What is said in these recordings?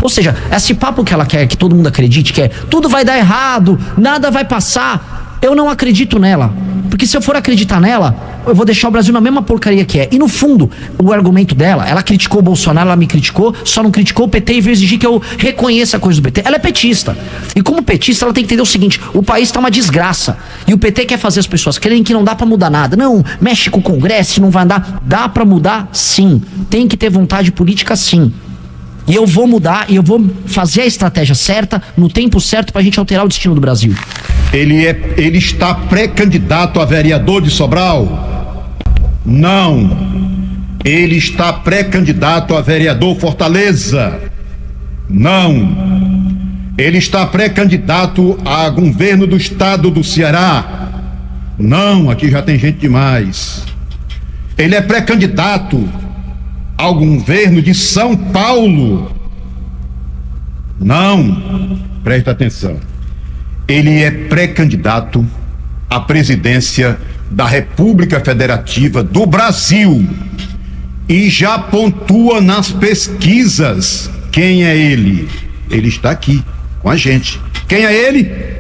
Ou seja, esse papo que ela quer que todo mundo acredite, que é tudo vai dar errado, nada vai passar, eu não acredito nela. Porque se eu for acreditar nela, eu vou deixar o Brasil na mesma porcaria que é. E no fundo, o argumento dela, ela criticou o Bolsonaro, ela me criticou, só não criticou o PT e veio exigir que eu reconheça a coisa do PT. Ela é petista. E como petista, ela tem que entender o seguinte: o país tá uma desgraça. E o PT quer fazer as pessoas crerem que não dá pra mudar nada. Não, mexe com o Congresso, não vai andar. Dá pra mudar, sim. Tem que ter vontade política, sim. E eu vou mudar, e eu vou fazer a estratégia certa, no tempo certo, pra gente alterar o destino do Brasil. Ele está pré-candidato a vereador de Sobral? Não. Ele está pré-candidato a vereador Fortaleza? Não. Ele está pré-candidato a governo do estado do Ceará? Não, aqui já tem gente demais. Ele é pré-candidato ao governo de São Paulo? Não. Presta atenção. Ele é pré-candidato à presidência da República Federativa do Brasil e já pontua nas pesquisas. Quem é ele? Ele está aqui com a gente. Quem é ele?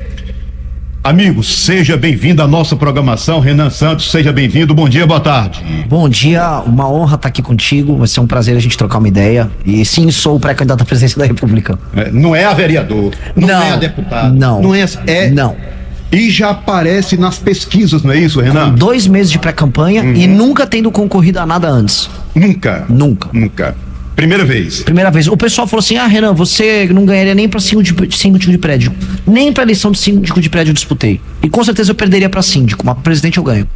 Amigo, seja bem-vindo à nossa programação. Renan Santos, seja bem-vindo. Bom dia, boa tarde. Bom dia, uma honra estar aqui contigo. Vai ser um prazer a gente trocar uma ideia. E sim, sou pré-candidato à presidência da República. Não é a vereador, não é a deputada. Não. Não. E já aparece nas pesquisas, não é isso, Renan? Com 2 meses de pré-campanha e nunca tendo concorrido a nada antes. Nunca? Nunca. Primeira vez? Primeira vez. O pessoal falou assim: Renan, você não ganharia nem pra síndico de prédio. Nem pra eleição de síndico de prédio eu disputei. E com certeza eu perderia pra síndico, mas pra presidente eu ganho.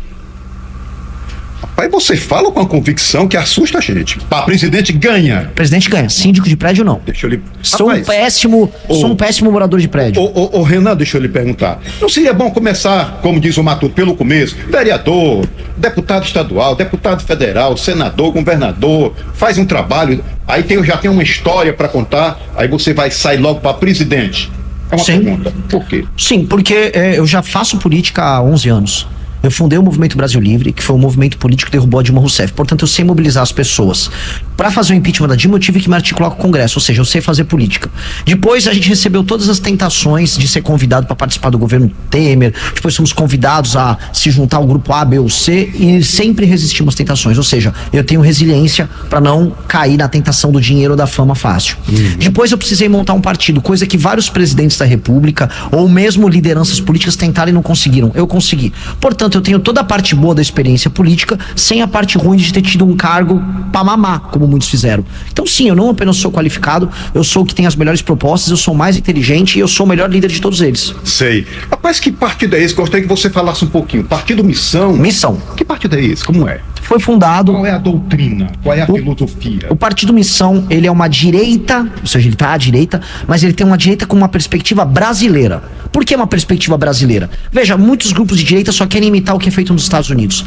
Rapaz, você fala com a convicção que assusta a gente. Presidente ganha. Presidente ganha, síndico de prédio não. Deixa eu lhe... Sou um péssimo morador de prédio. Renan, deixa eu lhe perguntar. Não seria bom começar, como diz o Matuto, pelo começo? Vereador, deputado estadual, deputado federal, senador, governador, faz um trabalho, aí já tem uma história para contar, aí você vai sair logo para presidente. É uma pergunta. Por quê? Sim, porque eu já faço política há 11 anos. Eu fundei o Movimento Brasil Livre, que foi um movimento político que derrubou a Dilma Rousseff. Portanto, eu sei mobilizar as pessoas. Para fazer o impeachment da Dilma, eu tive que me articular com o Congresso, ou seja, eu sei fazer política. Depois, a gente recebeu todas as tentações de ser convidado para participar do governo Temer. Depois, fomos convidados a se juntar ao grupo A, B ou C e sempre resistimos às tentações. Ou seja, eu tenho resiliência para não cair na tentação do dinheiro ou da fama fácil. Depois, eu precisei montar um partido, coisa que vários presidentes da República ou mesmo lideranças políticas tentaram e não conseguiram. Eu consegui. Portanto, eu tenho toda a parte boa da experiência política, sem a parte ruim de ter tido um cargo pra mamar, como muitos fizeram. Então sim, eu não apenas sou qualificado, eu sou o que tem as melhores propostas, eu sou mais inteligente e eu sou o melhor líder de todos eles. Sei. Rapaz, que partido é esse? Gostaria que você falasse um pouquinho. Partido Missão? Missão. Que partido é esse? Como é? Foi fundado... Qual é a doutrina? Qual é a filosofia? O Partido Missão, ele é uma direita, ou seja, ele tá à direita, mas ele tem uma direita com uma perspectiva brasileira. Por que uma perspectiva brasileira? Veja, muitos grupos de direita só querem imitar o que é feito nos Estados Unidos.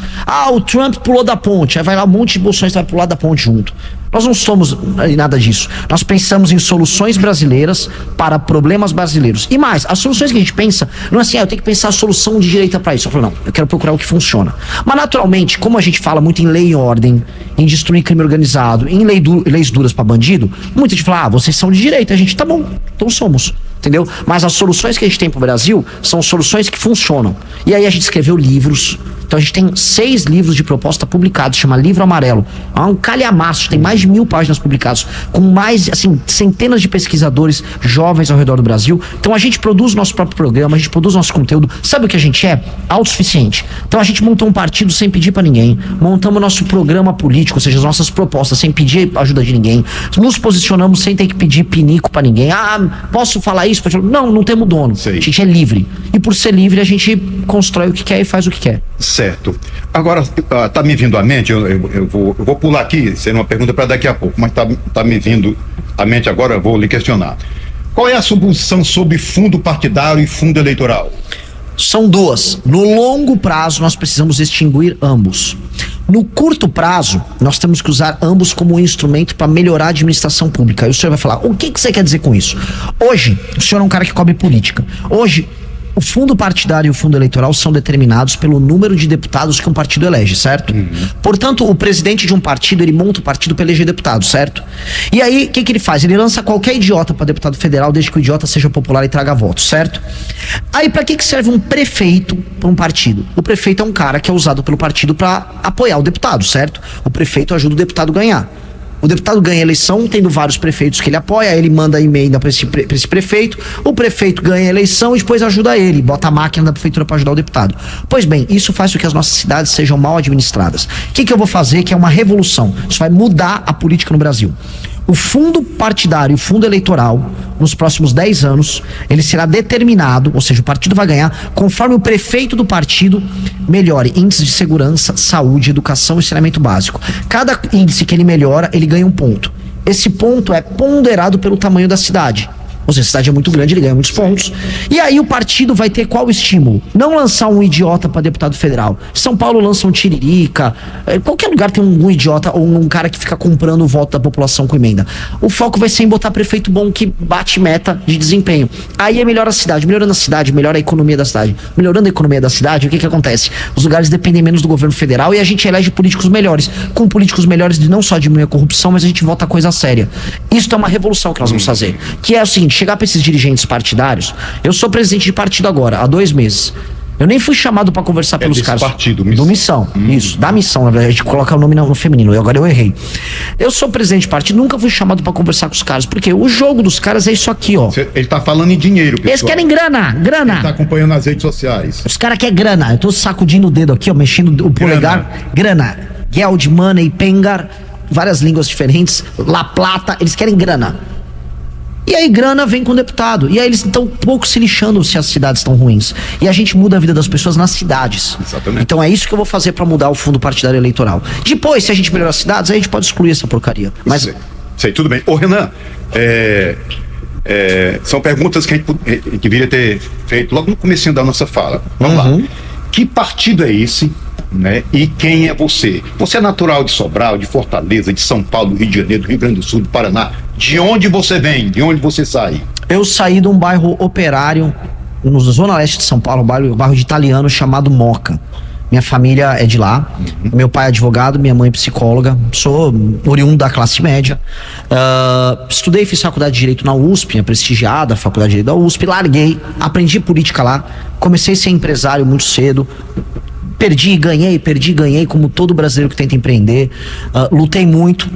O Trump pulou da ponte, aí vai lá um monte de bolsonaristas vai pular da ponte junto. Nós não somos nada disso. Nós pensamos em soluções brasileiras para problemas brasileiros. E mais, as soluções que a gente pensa, não é assim, eu tenho que pensar a solução de direita para isso. Eu falo, não, eu quero procurar o que funciona. Mas naturalmente, como a gente fala muito em lei e ordem, em destruir crime organizado, em leis duras para bandido, muita gente fala, vocês são de direita. A gente, tá bom, então somos. Entendeu? Mas as soluções que a gente tem pro Brasil são soluções que funcionam. E aí a gente escreveu livros. Então a gente tem 6 livros de proposta publicados, chama Livro Amarelo. É um calhamaço, tem mais de 1000 páginas publicadas, com mais, assim, centenas de pesquisadores jovens ao redor do Brasil. Então a gente produz o nosso próprio programa, a gente produz nosso conteúdo. Sabe o que a gente é? Autossuficiente. Então a gente montou um partido sem pedir pra ninguém, montamos nosso programa político, ou seja, as nossas propostas sem pedir ajuda de ninguém, nos posicionamos sem ter que pedir pinico pra ninguém. Posso falar isso? Não temos dono. Sei. A gente é livre. E por ser livre, a gente constrói o que quer e faz o que quer. Certo. Agora, tá me vindo à mente, eu vou pular aqui, sendo uma pergunta para daqui a pouco, mas tá me vindo à mente agora, eu vou lhe questionar. Qual é a sua posição sobre fundo partidário e fundo eleitoral? São 2. No longo prazo, nós precisamos extinguir ambos. No curto prazo, nós temos que usar ambos como um instrumento para melhorar a administração pública. Aí o senhor vai falar, o que você quer dizer com isso? Hoje, o senhor é um cara que cobre política. Hoje, o fundo partidário e o fundo eleitoral são determinados pelo número de deputados que um partido elege, certo? Portanto, o presidente de um partido, ele monta o partido para eleger deputados, certo? E aí, o que ele faz? Ele lança qualquer idiota para deputado federal, desde que o idiota seja popular e traga votos, certo? Aí, para que serve um prefeito para um partido? O prefeito é um cara que é usado pelo partido para apoiar o deputado, certo? O prefeito ajuda o deputado a ganhar. O deputado ganha a eleição, tendo vários prefeitos que ele apoia, ele manda emenda para esse prefeito, o prefeito ganha a eleição e depois ajuda ele, bota a máquina da prefeitura para ajudar o deputado. Pois bem, isso faz com que as nossas cidades sejam mal administradas. O que eu vou fazer? Que é uma revolução. Isso vai mudar a política no Brasil. O fundo partidário, o fundo eleitoral, nos próximos 10 anos, ele será determinado, ou seja, o partido vai ganhar, conforme o prefeito do partido melhore índices de segurança, saúde, educação e saneamento básico. Cada índice que ele melhora, ele ganha um ponto. Esse ponto é ponderado pelo tamanho da cidade. Ou seja, a cidade é muito grande, ele ganha muitos pontos. E aí o partido vai ter qual estímulo? Não lançar um idiota para deputado federal. São Paulo lança um tiririca. Qualquer lugar tem um idiota ou um cara que fica comprando o voto da população com emenda. O foco vai ser em botar prefeito bom que bate meta de desempenho. Aí melhora a cidade. Melhorando a cidade, melhora a economia da cidade. Melhorando a economia da cidade, o que acontece? Os lugares dependem menos do governo federal e a gente elege políticos melhores. Com políticos melhores de não só diminuir a corrupção, mas a gente vota coisa séria. Isso é uma revolução que nós vamos fazer. Que é o seguinte, chegar para esses dirigentes partidários. Eu sou presidente de partido agora, há 2 meses. Eu nem fui chamado para conversar pelos caras. Partido, do Missão. Isso, da Missão, na verdade. A gente coloca o nome no feminino, e agora eu errei. Eu sou presidente de partido, nunca fui chamado para conversar com os caras, porque o jogo dos caras é isso aqui, ó. Ele tá falando em dinheiro, pessoal. Eles querem grana. Ele tá acompanhando nas redes sociais. Os caras querem grana. Eu tô sacudindo o dedo aqui, ó, mexendo o polegar. Grana. Geld, money, pengar, várias línguas diferentes. La Plata, eles querem grana. E aí grana vem com o deputado. E aí eles estão pouco se lixando se as cidades estão ruins. E a gente muda a vida das pessoas nas cidades. Exatamente. Então é isso que eu vou fazer para mudar o fundo partidário eleitoral. Depois, se a gente melhorar as cidades, aí a gente pode excluir essa porcaria. Mas sei, tudo bem. Ô Renan, são perguntas que a gente deveria ter feito logo no comecinho da nossa fala. Vamos lá. Que partido é esse? Né? E quem é você? Você é natural de Sobral, de Fortaleza, de São Paulo, do Rio de Janeiro, do Rio Grande do Sul, do Paraná. De onde você vem? De onde você sai? Eu saí de um bairro operário, na zona leste de São Paulo, um bairro de italiano chamado Moca. Minha família é de lá. Meu pai é advogado, minha mãe é psicóloga. Sou oriundo da classe média. Estudei e fiz faculdade de Direito na USP, a prestigiada faculdade de Direito da USP. Larguei, aprendi política lá. Comecei a ser empresário muito cedo. Perdi e ganhei, como todo brasileiro que tenta empreender. Lutei muito.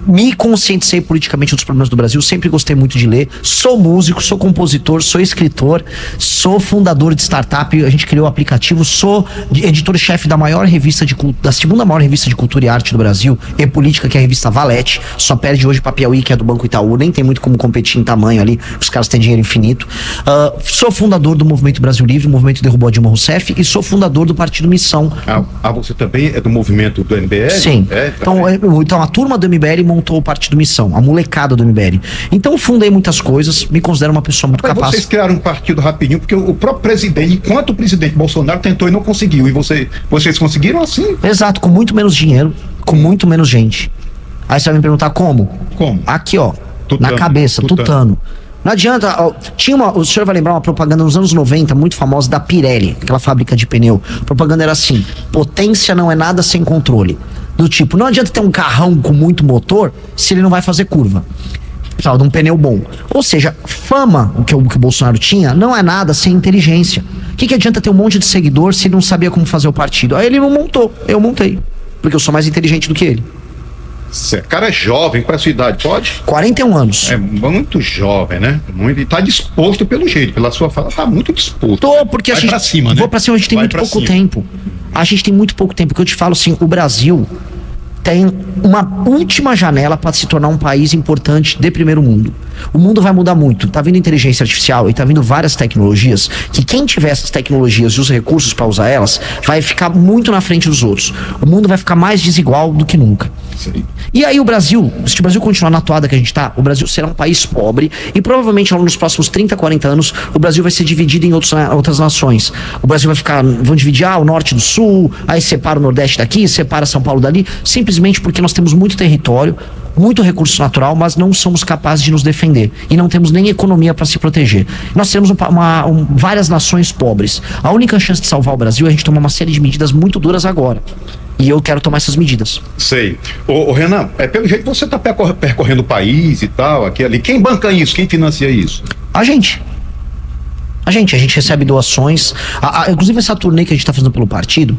Me conscientizei politicamente dos problemas do Brasil, sempre gostei muito de ler. Sou músico, sou compositor, sou escritor, sou fundador de startup, a gente criou o aplicativo, sou editor-chefe da maior revista da segunda maior revista de cultura e arte do Brasil, e política, que é a revista Valete. Só perde hoje pra Piauí, que é do Banco Itaú, nem tem muito como competir em tamanho ali, os caras têm dinheiro infinito. Sou fundador do Movimento Brasil Livre, o movimento derrubou a Dilma Rousseff, e sou fundador do Partido Missão. Você também é do movimento do MBL? Sim. Então a turma do MBL montou o Partido Missão, a molecada do MBL. Então fundei muitas coisas, me considero uma pessoa muito capaz. Vocês criaram um partido rapidinho, porque o próprio presidente, enquanto o presidente Bolsonaro tentou e não conseguiu, e vocês conseguiram assim? Exato, com muito menos dinheiro, com muito menos gente. Aí você vai me perguntar como? Como? Aqui, ó, na cabeça, tutano. Não adianta, ó, o senhor vai lembrar uma propaganda nos anos 90, muito famosa, da Pirelli, aquela fábrica de pneu. A propaganda era assim: potência não é nada sem controle. Do tipo, não adianta ter um carrão com muito motor se ele não vai fazer curva. Precisava de um pneu bom. Ou seja, fama, o que o Bolsonaro tinha, não é nada sem inteligência. O que adianta ter um monte de seguidor se ele não sabia como fazer o partido? Aí ele não montou, eu montei. Porque eu sou mais inteligente do que ele. O cara é jovem, qual é a sua idade? Pode? 41 anos. É muito jovem, né? E tá disposto pelo jeito, pela sua fala, tá muito disposto. Tô, porque vai pra cima, né? Vou pra cima, a gente tem muito pouco tempo. A gente tem muito pouco tempo, porque eu te falo assim, o Brasil tem uma última janela para se tornar um país importante de primeiro mundo. O mundo vai mudar muito, tá vindo inteligência artificial e tá vindo várias tecnologias, que quem tiver essas tecnologias e os recursos para usar elas, vai ficar muito na frente dos outros. O mundo vai ficar mais desigual do que nunca. Sim. E aí o Brasil, se o Brasil continuar na toada que a gente tá, o Brasil será um país pobre e provavelmente ao longo dos próximos 30, 40 anos o Brasil vai ser dividido em outras nações. O Brasil vão dividir o norte do sul, aí separa o nordeste daqui, separa São Paulo dali, simplesmente porque nós temos muito território, muito recurso natural, mas não somos capazes de nos defender e não temos nem economia para se proteger. Nós temos várias nações pobres. A única chance de salvar o Brasil é a gente tomar uma série de medidas muito duras agora. E eu quero tomar essas medidas. Sei. Ô Renan, pelo jeito você está percorrendo o país e tal, aqui ali. Quem banca isso? Quem financia isso? A gente recebe doações. Inclusive essa turnê que a gente está fazendo pelo partido,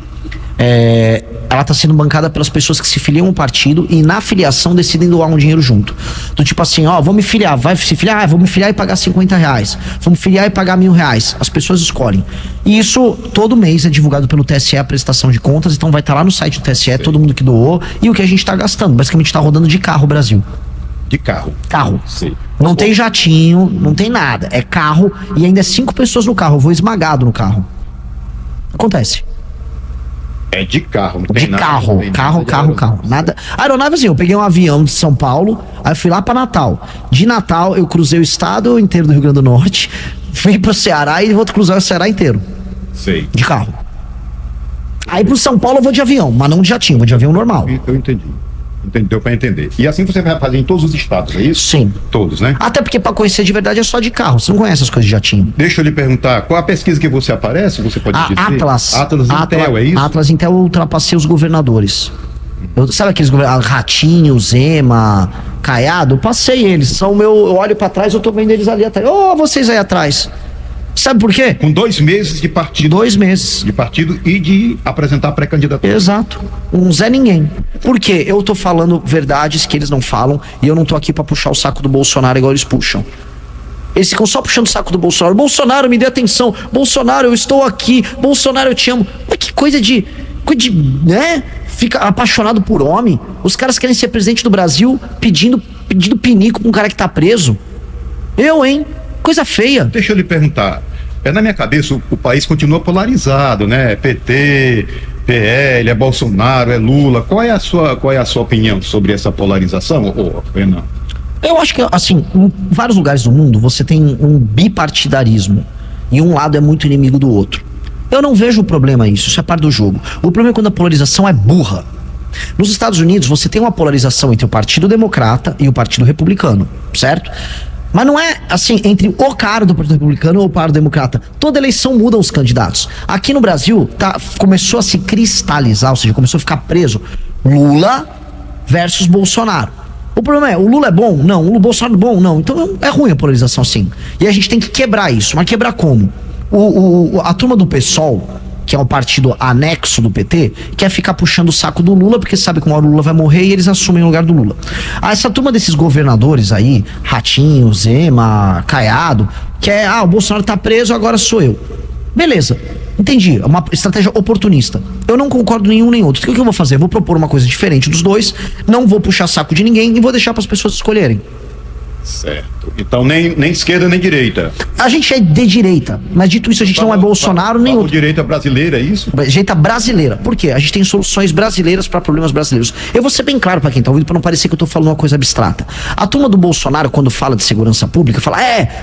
ela está sendo bancada pelas pessoas que se filiam ao partido e na filiação decidem doar um dinheiro junto. Do tipo assim, vou me filiar, vai se filiar? Vou me filiar e pagar R$50. Vou me filiar e pagar R$1.000. As pessoas escolhem. E isso todo mês é divulgado pelo TSE, a prestação de contas, então vai estar lá no site do TSE, todo mundo que doou e o que a gente está gastando. Basicamente está rodando de carro o Brasil. De carro? Carro. Sim. Não tem jatinho, não tem nada. É carro e ainda é 5 pessoas no carro. Eu vou esmagado no carro. Acontece. É de carro, não tem de nada. Carro. Nada. Aeronave, assim, eu peguei um avião de São Paulo, aí eu fui lá pra Natal. De Natal, eu cruzei o estado inteiro do Rio Grande do Norte, fui pro Ceará e vou cruzar o Ceará inteiro. Sei. De carro. Aí pro São Paulo eu vou de avião, mas não de jatinho, vou de avião normal. Eu entendi. Deu pra entender. E assim você vai fazer em todos os estados, é isso? Sim. Todos, né? Até porque pra conhecer de verdade é só de carro, você não conhece as coisas de jatinho. Deixa eu lhe perguntar, qual a pesquisa que você aparece, você pode dizer? Atlas Intel, é isso? Atlas Intel, eu ultrapassei os governadores. Sabe aqueles governadores, Ratinho, Zema, Caiado? Eu passei eles, eu olho pra trás, eu tô vendo eles ali atrás. Vocês aí atrás. Sabe por quê? Com 2 meses de partido. 2 meses. De partido e de apresentar pré-candidatura. Exato. Um Zé Ninguém. Por quê? Eu tô falando verdades que eles não falam e eu não tô aqui pra puxar o saco do Bolsonaro igual eles puxam. Eles ficam só puxando o saco do Bolsonaro. Bolsonaro, me dê atenção. Bolsonaro, eu estou aqui. Bolsonaro, eu te amo. Mas que coisa de né? Fica apaixonado por homem. Os caras querem ser presidente do Brasil pedindo pinico pra um cara que tá preso. Hein? Coisa feia. Deixa eu lhe perguntar. Na minha cabeça, o país continua polarizado, né? PT, PL, é Bolsonaro, é Lula. Qual é a sua opinião sobre essa polarização, Renan? Eu acho que, assim, em vários lugares do mundo, você tem um bipartidarismo. E um lado é muito inimigo do outro. Eu não vejo o problema nisso, isso é parte do jogo. O problema é quando a polarização é burra. Nos Estados Unidos, você tem uma polarização entre o Partido Democrata e o Partido Republicano, certo? Mas não é assim, entre o cara do Partido Republicano ou o Partido Democrata. Toda eleição muda os candidatos. Aqui no Brasil, começou a se cristalizar, ou seja, começou a ficar preso Lula versus Bolsonaro. O problema é, o Lula é bom? Não. O Bolsonaro é bom? Não. Então é ruim a polarização, sim. E a gente tem que quebrar isso. Mas quebrar como? A turma do PSOL, que é o partido anexo do PT, quer ficar puxando o saco do Lula, porque sabe que uma hora o Lula vai morrer e eles assumem o lugar do Lula. Essa turma desses governadores aí, Ratinho, Zema, Caiado, que o Bolsonaro tá preso, agora sou eu. Beleza, entendi, é uma estratégia oportunista. Eu não concordo nenhum nem outro. O que eu vou fazer? Eu vou propor uma coisa diferente dos dois, não vou puxar saco de ninguém e vou deixar para as pessoas escolherem. Certo. Então nem esquerda nem direita. A gente é de direita, mas dito isso a gente não é Bolsonaro nem outro. Direita brasileira, é isso? Direita brasileira. Por quê? A gente tem soluções brasileiras para problemas brasileiros. Eu vou ser bem claro para quem tá ouvindo, para não parecer que eu tô falando uma coisa abstrata. A turma do Bolsonaro, quando fala de segurança pública, fala,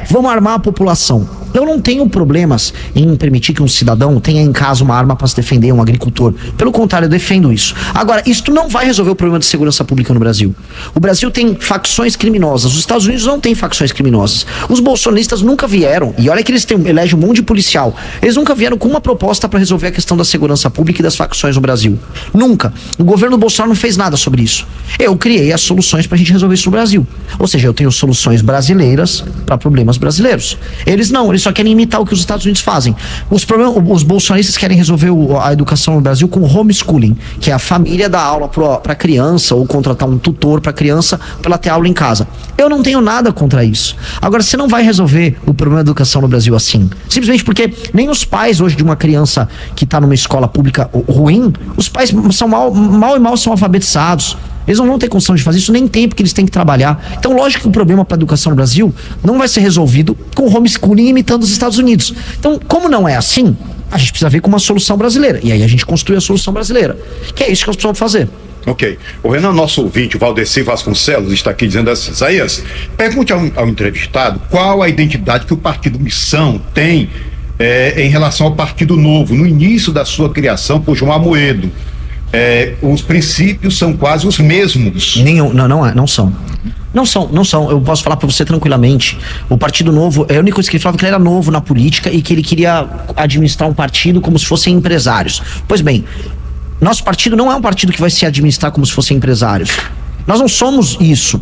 vamos armar a população. Eu não tenho problemas em permitir que um cidadão tenha em casa uma arma para se defender, um agricultor. Pelo contrário, eu defendo isso. Agora, isso não vai resolver o problema de segurança pública no Brasil. O Brasil tem facções criminosas. Os Estados Unidos não tem facções criminosas. Os bolsonistas nunca vieram, e olha que eles elegem um monte de policial, eles nunca vieram com uma proposta para resolver a questão da segurança pública e das facções no Brasil. Nunca. O governo do Bolsonaro não fez nada sobre isso. Eu criei as soluções pra gente resolver isso no Brasil. Ou seja, eu tenho soluções brasileiras para problemas brasileiros. Eles não, eles só querem imitar o que os Estados Unidos fazem. Os bolsonistas querem resolver a educação no Brasil com homeschooling, que é a família dar aula pra criança ou contratar um tutor pra criança pra ela ter aula em casa. Eu não tenho nada contra isso. Agora, você não vai resolver o problema da educação no Brasil assim. Simplesmente porque nem os pais hoje de uma criança que está numa escola pública ruim, os pais são mal são alfabetizados. Eles não vão ter condição de fazer isso, nem tem, porque eles têm que trabalhar. Então, lógico que o problema para a educação no Brasil não vai ser resolvido com homeschooling imitando os Estados Unidos. Então, como não é assim, a gente precisa ver com uma solução brasileira. E aí a gente construi a solução brasileira. Que é isso que nós precisamos fazer. Ok. O Renan, nosso ouvinte, o Valdeci Vasconcelos, está aqui dizendo assim: Isaías, pergunte ao entrevistado qual a identidade que o Partido Missão tem em relação ao Partido Novo, no início da sua criação por João Amoedo. Os princípios são quase os mesmos. Não são. Não são. Eu posso falar para você tranquilamente. O Partido Novo, a única coisa que ele falava que ele era novo na política e que ele queria administrar um partido como se fossem empresários. Pois bem, nosso partido não é um partido que vai se administrar como se fossem empresários. Nós não somos isso.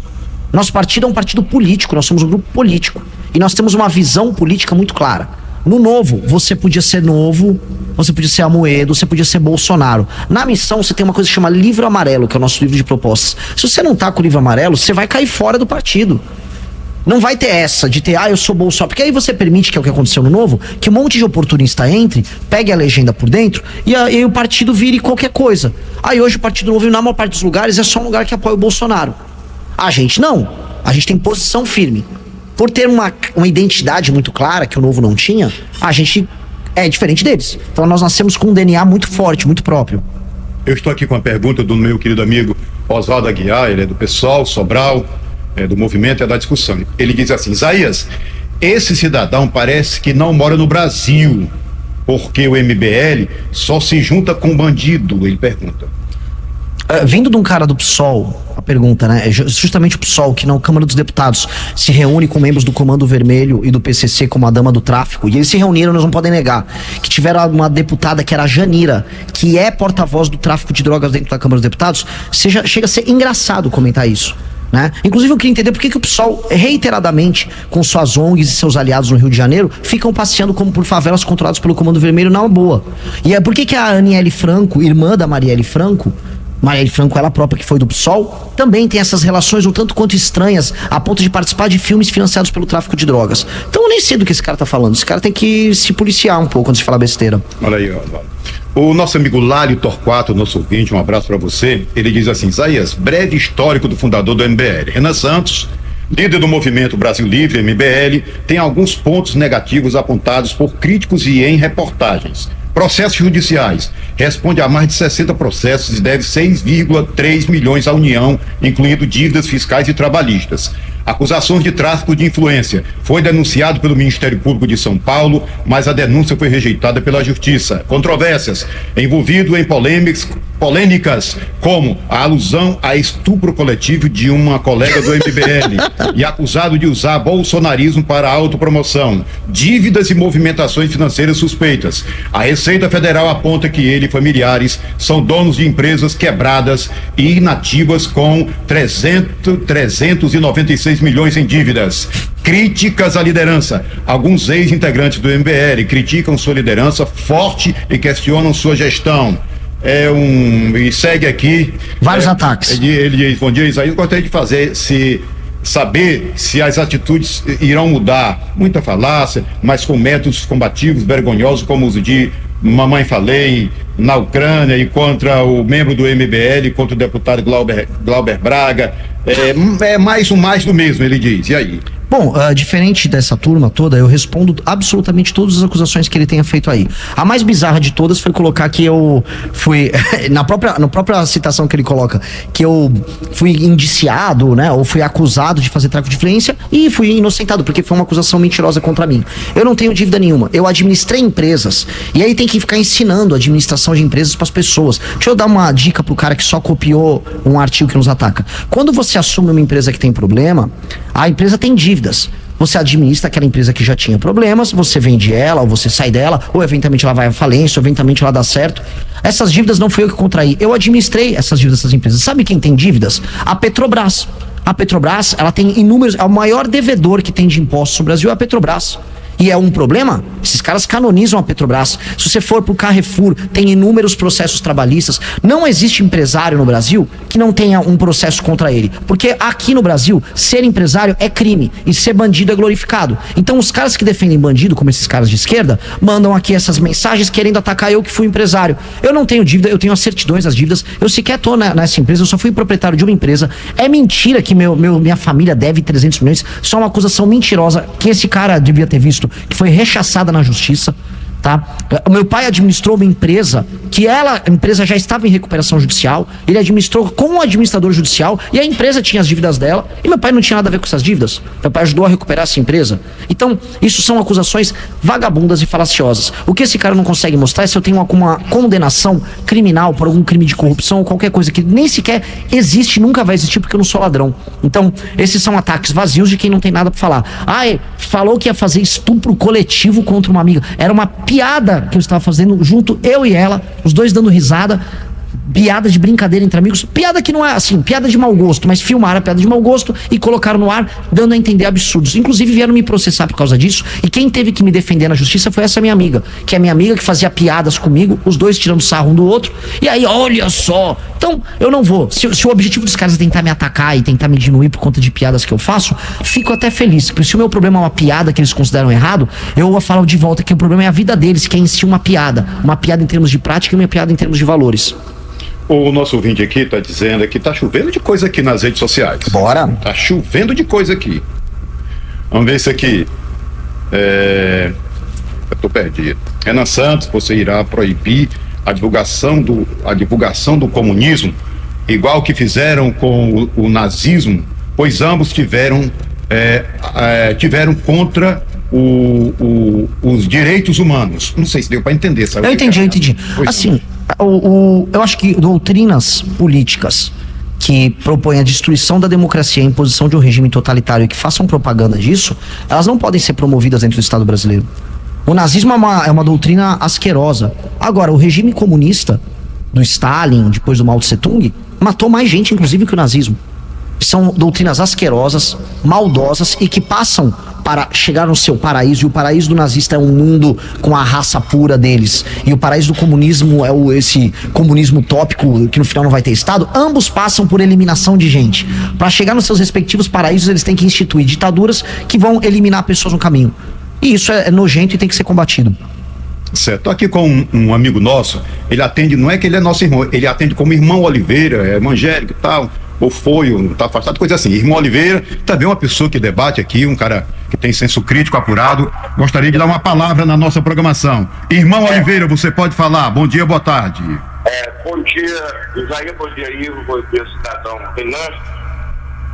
Nosso partido é um partido político, nós somos um grupo político. E nós temos uma visão política muito clara. No Novo, você podia ser Novo, você podia ser Amoedo, você podia ser Bolsonaro. Na Missão, você tem uma coisa que chama Livro Amarelo, que é o nosso livro de propostas. Se você não tá com o Livro Amarelo, você vai cair fora do partido. Não vai ter essa de ter, eu sou Bolsonaro. Porque aí você permite, que é o que aconteceu no Novo, que um monte de oportunista entre, pegue a legenda por dentro e aí o partido vire qualquer coisa. Aí hoje o Partido Novo, na maior parte dos lugares, é só um lugar que apoia o Bolsonaro. A gente não. A gente tem posição firme. Por ter uma identidade muito clara, que o Novo não tinha, a gente é diferente deles. Então nós nascemos com um DNA muito forte, muito próprio. Eu estou aqui com a pergunta do meu querido amigo Oswaldo Aguiar, ele é do PSOL, Sobral, do movimento, é da discussão. Ele diz assim: Isaías, esse cidadão parece que não mora no Brasil, porque o MBL só se junta com bandido, ele pergunta. Vindo de um cara do PSOL, a pergunta, né? É justamente o PSOL, que na Câmara dos Deputados se reúne com membros do Comando Vermelho e do PCC como a dama do tráfico, e eles se reuniram, nós não podem negar, que tiveram uma deputada que era a Janira, que é porta-voz do tráfico de drogas dentro da Câmara dos Deputados. Chega a ser engraçado comentar isso, né? Inclusive eu queria entender por que o PSOL, reiteradamente, com suas ONGs e seus aliados no Rio de Janeiro, ficam passeando como por favelas controladas pelo Comando Vermelho na boa. E por que a Aniele Franco, irmã da Marielle Franco, ela própria, que foi do PSOL, também tem essas relações um tanto quanto estranhas, a ponto de participar de filmes financiados pelo tráfico de drogas. Então eu nem sei do que esse cara tá falando. Esse cara tem que se policiar um pouco antes de falar besteira. Olha aí, ó. O nosso amigo Lálio Torquato, nosso ouvinte, um abraço para você. Ele diz assim: Isaías, breve histórico do fundador do MBL. Renan Santos, líder do movimento Brasil Livre, MBL, tem alguns pontos negativos apontados por críticos e em reportagens. Processos judiciais. Responde a mais de 60 processos e deve 6,3 milhões à União, incluindo dívidas fiscais e trabalhistas. Acusações de tráfico de influência. Foi denunciado pelo Ministério Público de São Paulo, mas a denúncia foi rejeitada pela Justiça. Controvérsias. Envolvido em polêmicas como a alusão a estupro coletivo de uma colega do MBL e acusado de usar bolsonarismo para autopromoção. Dívidas e movimentações financeiras suspeitas. A Receita Federal aponta que ele e familiares são donos de empresas quebradas e inativas com 396 milhões em dívidas. Críticas à liderança. Alguns ex-integrantes do MBL criticam sua liderança forte e questionam sua gestão. E segue aqui vários ataques. Ele diz: bom dia, Isaías, gostaria de saber se as atitudes irão mudar. Muita falácia, mas com métodos combativos vergonhosos, como os de Mamãe Falei na Ucrânia e contra o membro do MBL, contra o deputado Glauber Braga. Mais do mesmo, ele diz. E aí? Bom, diferente dessa turma toda, eu respondo absolutamente todas as acusações que ele tenha feito aí. A mais bizarra de todas foi colocar que eu fui, na própria citação que ele coloca, que eu fui indiciado, né, ou fui acusado de fazer tráfico de influência e fui inocentado, porque foi uma acusação mentirosa contra mim. Eu não tenho dívida nenhuma, eu administrei empresas, e aí tem que ficar ensinando a administração de empresas para as pessoas. Deixa eu dar uma dica pro cara que só copiou um artigo que nos ataca. Quando você assume uma empresa que tem problema, a empresa tem dívidas. Você administra aquela empresa que já tinha problemas, você vende ela, ou você sai dela, ou eventualmente ela vai à falência, ou eventualmente ela dá certo. Essas dívidas não fui eu que contraí, eu administrei essas dívidas dessas empresas. Sabe quem tem dívidas? A Petrobras. A Petrobras, ela tem inúmeros, é o maior devedor que tem de impostos no Brasil, é a Petrobras. E é um problema? Esses caras canonizam a Petrobras. Se você for pro Carrefour, tem inúmeros processos trabalhistas. Não existe empresário no Brasil que não tenha um processo contra ele. Porque aqui no Brasil, ser empresário é crime e ser bandido é glorificado. Então os caras que defendem bandido, como esses caras de esquerda, mandam aqui essas mensagens querendo atacar eu que fui empresário. Eu não tenho dívida, eu tenho as certidões das dívidas. Eu sequer tô nessa empresa, eu só fui proprietário de uma empresa. É mentira que minha família deve 300 milhões. Só uma acusação mentirosa que esse cara devia ter visto, que foi rechaçada na justiça, tá? O meu pai administrou uma empresa que a empresa já estava em recuperação judicial, ele administrou com o administrador judicial e a empresa tinha as dívidas dela e meu pai não tinha nada a ver com essas dívidas. Meu pai ajudou a recuperar essa empresa. Então, isso são acusações vagabundas e falaciosas. O que esse cara não consegue mostrar é se eu tenho uma condenação criminal por algum crime de corrupção ou qualquer coisa que nem sequer existe, nunca vai existir porque eu não sou ladrão. Então, esses são ataques vazios de quem não tem nada pra falar. Falou que ia fazer estupro coletivo contra uma amiga. Era uma piada que eu estava fazendo junto, eu e ela, os dois dando risada, piada de brincadeira entre amigos, piada que não é assim, piada de mau gosto, mas filmaram a piada de mau gosto e colocaram no ar, dando a entender absurdos. Inclusive vieram me processar por causa disso, e quem teve que me defender na justiça foi essa minha amiga, que é minha amiga que fazia piadas comigo, os dois tirando sarro um do outro, e aí, olha só. Então, eu não vou. Se o objetivo dos caras é tentar me atacar e tentar me diminuir por conta de piadas que eu faço, fico até feliz, porque se o meu problema é uma piada que eles consideram errado, eu falo de volta que o problema é a vida deles, que é em si uma piada em termos de prática e uma piada em termos de valores. O nosso ouvinte aqui está dizendo que tá chovendo de coisa aqui nas redes sociais. Bora. Tá chovendo de coisa aqui. Vamos ver isso aqui. Eu tô perdido. Renan Santos, você irá proibir a divulgação do comunismo, igual que fizeram com o nazismo, pois ambos tiveram contra os direitos humanos. Não sei se deu para entender, sabe? Eu entendi. Pois assim, eu acho que doutrinas políticas que propõem a destruição da democracia e a imposição de um regime totalitário e que façam propaganda disso, elas não podem ser promovidas dentro do Estado brasileiro. O nazismo é uma doutrina asquerosa. Agora, o regime comunista do Stalin, depois do Mao Tse Tung, matou mais gente, inclusive, que o nazismo. São doutrinas asquerosas, maldosas e que passam para chegar no seu paraíso, e o paraíso do nazista é um mundo com a raça pura deles, e o paraíso do comunismo é esse comunismo utópico que no final não vai ter Estado. Ambos passam por eliminação de gente. Para chegar nos seus respectivos paraísos, eles têm que instituir ditaduras que vão eliminar pessoas no caminho. E isso é nojento e tem que ser combatido. Certo, tô aqui com um amigo nosso, ele atende, não é que ele é nosso irmão, ele atende como irmão Oliveira, é evangélico e tal, ou foi, ou tá afastado, coisa assim. Irmão Oliveira, também uma pessoa que debate aqui, um cara que tem senso crítico apurado, gostaria de dar uma palavra na nossa programação. Irmão Oliveira, você pode falar, bom dia, boa tarde. Bom dia, Isaías, bom dia, Ivo, bom dia, cidadão Renan.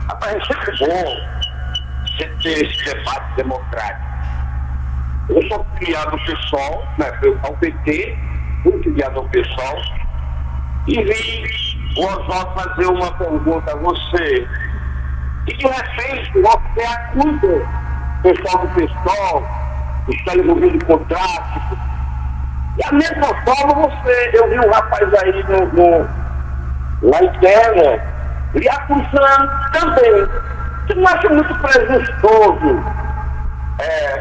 Rapaz, é sempre bom você ter esse debate democrático. Eu sou criado no PSOL, né, ao PT, fui criado ao PSOL, e vi o Oswaldo fazer uma pergunta a você, e de repente você acusa o pessoal do PSOL, que está envolvido com tráfico, e a mesma forma eu vi um rapaz aí na interna, lhe acusando também. Você não acha muito presunçoso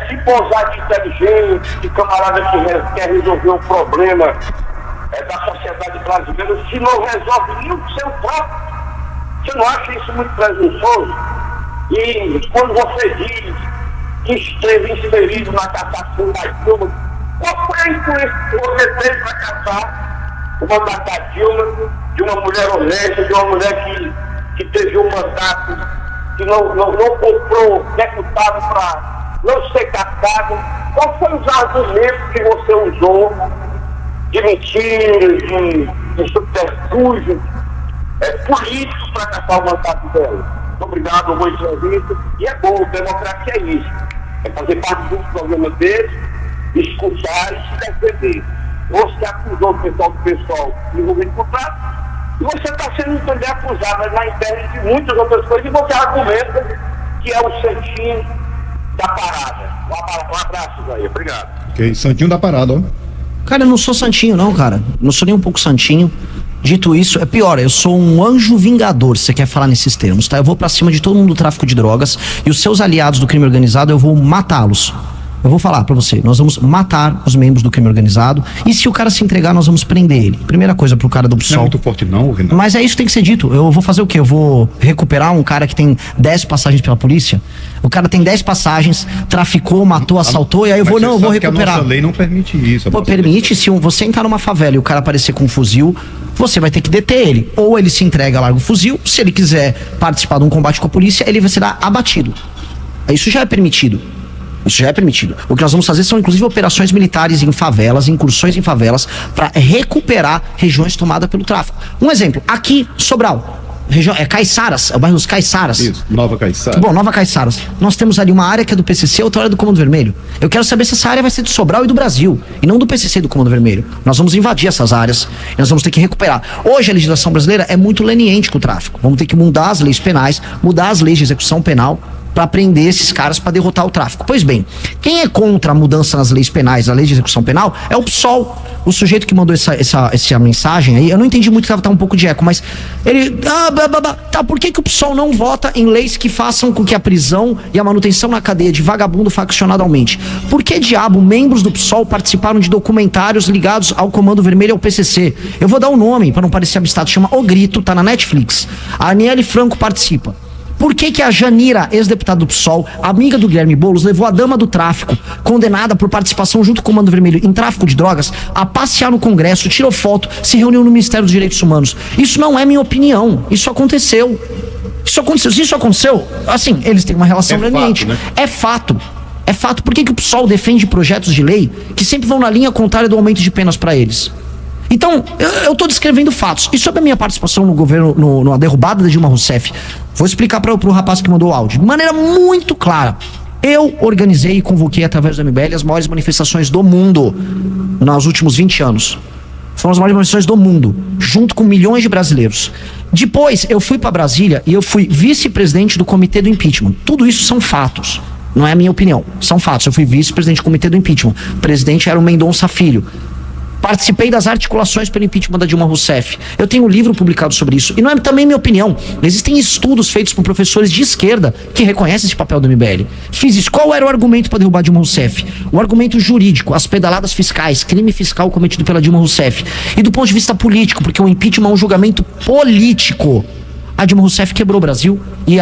se posar de inteligente, de camarada que quer resolver um problema da sociedade brasileira, se não resolve nem o seu próprio? Você não acha isso muito presunçoso? E quando você diz que esteve inserido na cassação da Dilma, qual foi a influência que você teve para caçar o mandato da Dilma, de uma mulher honesta, de uma mulher que teve um mandato, que não comprou deputado para não ser caçado? Qual foi os argumentos que você usou de mentira, de subterfúgio político para caçar o mandato dela? Muito obrigado, boa entrevista. E é bom, democracia é isso. É fazer parte dos problemas deles, escutar e se defender. Você acusou o pessoal de envolvimento com tráfico, e você está sendo também acusado na internet de muitas outras coisas, e você argumenta que é o santinho da parada. Um abraço, Zé. Obrigado. Ok, santinho da parada, ó. Cara, eu não sou santinho não, cara. Não sou nem um pouco santinho. Dito isso, é pior, eu sou um anjo vingador, se você quer falar nesses termos, tá? Eu vou pra cima de todo mundo do tráfico de drogas, e os seus aliados do crime organizado, eu vou matá-los. Eu vou falar pra você, nós vamos matar os membros do crime organizado, e se o cara se entregar, nós vamos prender ele. Primeira coisa pro cara do PSOL. Não é muito forte não, Renan. Mas é isso que tem que ser dito. Eu vou fazer o quê? Eu vou recuperar um cara que tem 10 passagens pela polícia? O cara tem 10 passagens, traficou, matou, assaltou, e aí eu vou recuperar. A nossa lei não permite isso. Pô, permite, se você entrar numa favela e o cara aparecer com um fuzil, você vai ter que deter ele. Ou ele se entrega, larga o fuzil. Se ele quiser participar de um combate com a polícia, ele vai ser abatido. Isso já é permitido. Isso já é permitido. O que nós vamos fazer são, inclusive, operações militares em favelas, incursões em favelas, para recuperar regiões tomadas pelo tráfico. Um exemplo, aqui, Sobral. Região, Caiçaras, é o bairro dos Caiçaras. Isso, Nova Caiçara. Bom, Nova Caiçaras. Nós temos ali uma área que é do PCC, outra área do Comando Vermelho. Eu quero saber se essa área vai ser de Sobral e do Brasil, e não do PCC e do Comando Vermelho. Nós vamos invadir essas áreas e nós vamos ter que recuperar. Hoje a legislação brasileira é muito leniente com o tráfico. Vamos ter que mudar as leis penais, mudar as leis de execução penal para prender esses caras, para derrotar o tráfico. Pois bem, quem é contra a mudança nas leis penais, a lei de execução penal, é o PSOL. O sujeito que mandou essa mensagem aí, eu não entendi muito, tá um pouco de eco, mas ele... Tá, por que o PSOL não vota em leis que façam com que a prisão e a manutenção na cadeia de vagabundo faccionado aumente? Por que diabo membros do PSOL participaram de documentários ligados ao Comando Vermelho e ao PCC? Eu vou dar um nome, para não parecer abstrato, chama O Grito, tá na Netflix. A Aniele Franco participa. Por que a Janira, ex-deputada do PSOL, amiga do Guilherme Boulos, levou a dama do tráfico, condenada por participação junto com o Comando Vermelho em tráfico de drogas, a passear no Congresso, tirou foto, se reuniu no Ministério dos Direitos Humanos? Isso não é minha opinião, isso aconteceu. Se isso aconteceu, assim, eles têm uma relação leniente. Né? É fato. É fato. Por que o PSOL defende projetos de lei que sempre vão na linha contrária do aumento de penas para eles? Então, eu estou descrevendo fatos. E sobre a minha participação no governo, na derrubada da Dilma Rousseff, vou explicar para o rapaz que mandou o áudio. De maneira muito clara. Eu organizei e convoquei através do MBL as maiores manifestações do mundo nos últimos 20 anos. Foram as maiores manifestações do mundo, junto com milhões de brasileiros. Depois, eu fui para Brasília e eu fui vice-presidente do Comitê do Impeachment. Tudo isso são fatos. Não é a minha opinião. São fatos. Eu fui vice-presidente do Comitê do Impeachment. O presidente era o Mendonça Filho. Participei das articulações pelo impeachment da Dilma Rousseff. Eu tenho um livro publicado sobre isso. E não é também minha opinião. Existem estudos feitos por professores de esquerda que reconhecem esse papel do MBL. Fiz isso. Qual era o argumento para derrubar a Dilma Rousseff? O argumento jurídico, as pedaladas fiscais, crime fiscal cometido pela Dilma Rousseff. E do ponto de vista político, porque o impeachment é um julgamento político. A Dilma Rousseff quebrou o Brasil e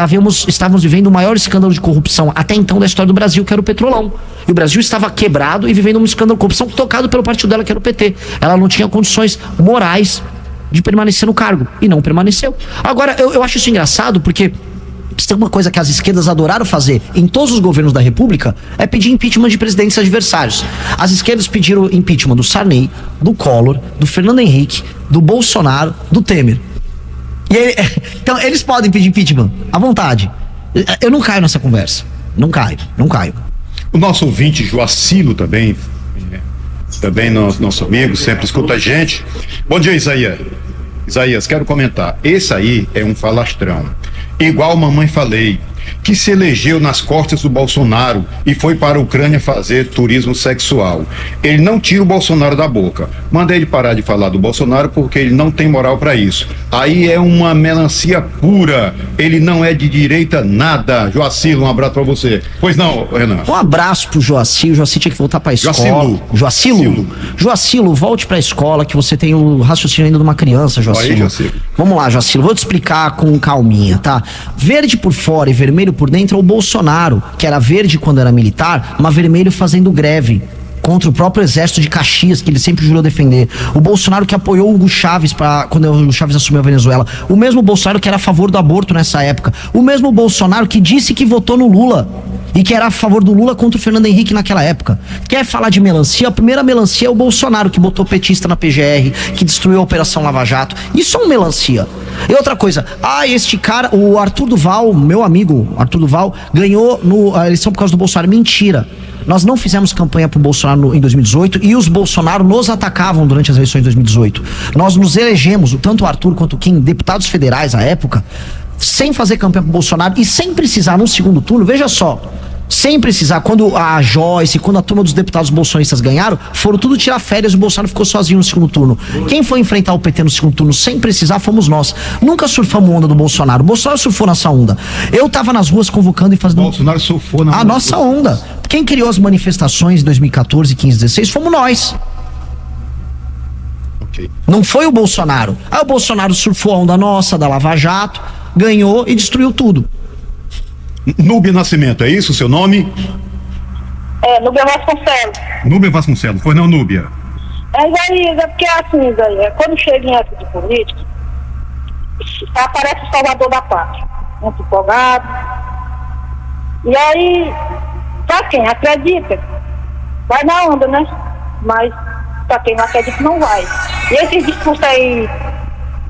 estávamos vivendo o maior escândalo de corrupção até então da história do Brasil, que era o Petrolão. E o Brasil estava quebrado e vivendo um escândalo de corrupção tocado pelo partido dela, que era o PT. Ela não tinha condições morais de permanecer no cargo. E não permaneceu. Agora, eu acho isso engraçado porque se tem uma coisa que as esquerdas adoraram fazer em todos os governos da República, é pedir impeachment de presidentes adversários. As esquerdas pediram impeachment do Sarney, do Collor, do Fernando Henrique, do Bolsonaro, do Temer. Então, eles podem pedir impeachment à vontade. Eu não caio nessa conversa. Não caio. O nosso ouvinte Joacilo também nosso amigo, sempre escuta a gente. Bom dia, Isaías. Isaías, quero comentar. Esse aí é um falastrão. Igual mamãe falei, que se elegeu nas costas do Bolsonaro e foi para a Ucrânia fazer turismo sexual. Ele não tira o Bolsonaro da boca. Manda ele parar de falar do Bolsonaro porque ele não tem moral para isso. Aí é uma melancia pura. Ele não é de direita nada. Joacilo, um abraço para você. Pois não, Renan? Um abraço pro Joacilo. O Joacilo tinha que voltar pra escola. Joacilo, volte pra escola que você tem o raciocínio ainda de uma criança, Joacilo. Aí, Joacilo. Vamos lá, Joacilo. Vou te explicar com calminha, tá? Verde por fora e vermelho por dentro é o Bolsonaro, que era verde quando era militar, mas vermelho fazendo greve contra o próprio exército de Caxias, que ele sempre jurou defender. O Bolsonaro que apoiou o Hugo Chávez quando o Hugo Chávez assumiu a Venezuela. O mesmo Bolsonaro que era a favor do aborto nessa época. O mesmo Bolsonaro que disse que votou no Lula e que era a favor do Lula contra o Fernando Henrique naquela época. Quer falar de melancia? A primeira melancia é o Bolsonaro, que botou petista na PGR, que destruiu a Operação Lava Jato. Isso é um melancia. E outra coisa, este cara, o Arthur Duval, meu amigo Arthur Duval, ganhou a eleição por causa do Bolsonaro. Mentira. Nós não fizemos campanha pro Bolsonaro em 2018 e os Bolsonaro nos atacavam durante as eleições de 2018. Nós nos elegemos, tanto o Arthur quanto o Kim, deputados federais à época, sem fazer campanha pro Bolsonaro e sem precisar num segundo turno, veja só, sem precisar, quando a Joyce, quando a turma dos deputados bolsonistas ganharam, foram tudo tirar férias e o Bolsonaro ficou sozinho no segundo turno. Quem foi enfrentar o PT no segundo turno sem precisar fomos nós. Nunca surfamos onda do Bolsonaro. O Bolsonaro surfou nessa onda. Eu tava nas ruas convocando e fazendo... O Bolsonaro surfou na nossa onda. Quem criou as manifestações em 2014, 15, 16 fomos nós. Okay. Não foi o Bolsonaro. Aí o Bolsonaro surfou a onda nossa, da Lava Jato, ganhou e destruiu tudo. Núbia Nascimento, é isso o seu nome? Núbia Vasconcelos. Núbia Vasconcelos, pois não, Núbia? Isaías, é porque é assim, Isaías, quando chega em época de política, aparece o salvador da pátria, muito empolgado, e aí, Pra quem acredita, vai na onda, né? Mas pra quem não acredita, não vai. E esses discursos aí,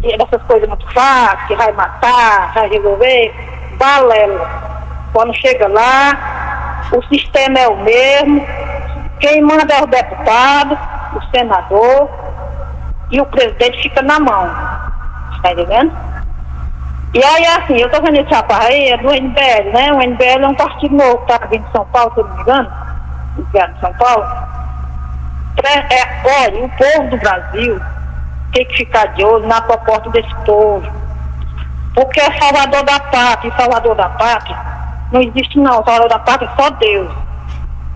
dessas coisas muito fáceis, que vai matar, vai resolver, balela. Quando chega lá, o sistema é o mesmo, quem manda é o deputado, o senador, e o presidente fica na mão. Tá entendendo? E aí, assim, eu tô vendo esse rapaz aí, é do NBL, né? O NBL é um partido novo, tá vindo de São Paulo, se eu não me engano, enviado de São Paulo. Olha, o povo do Brasil tem que ficar de olho na proposta desse povo. Porque é salvador da pátria, e salvador da pátria não existe não, salvador da pátria é só Deus.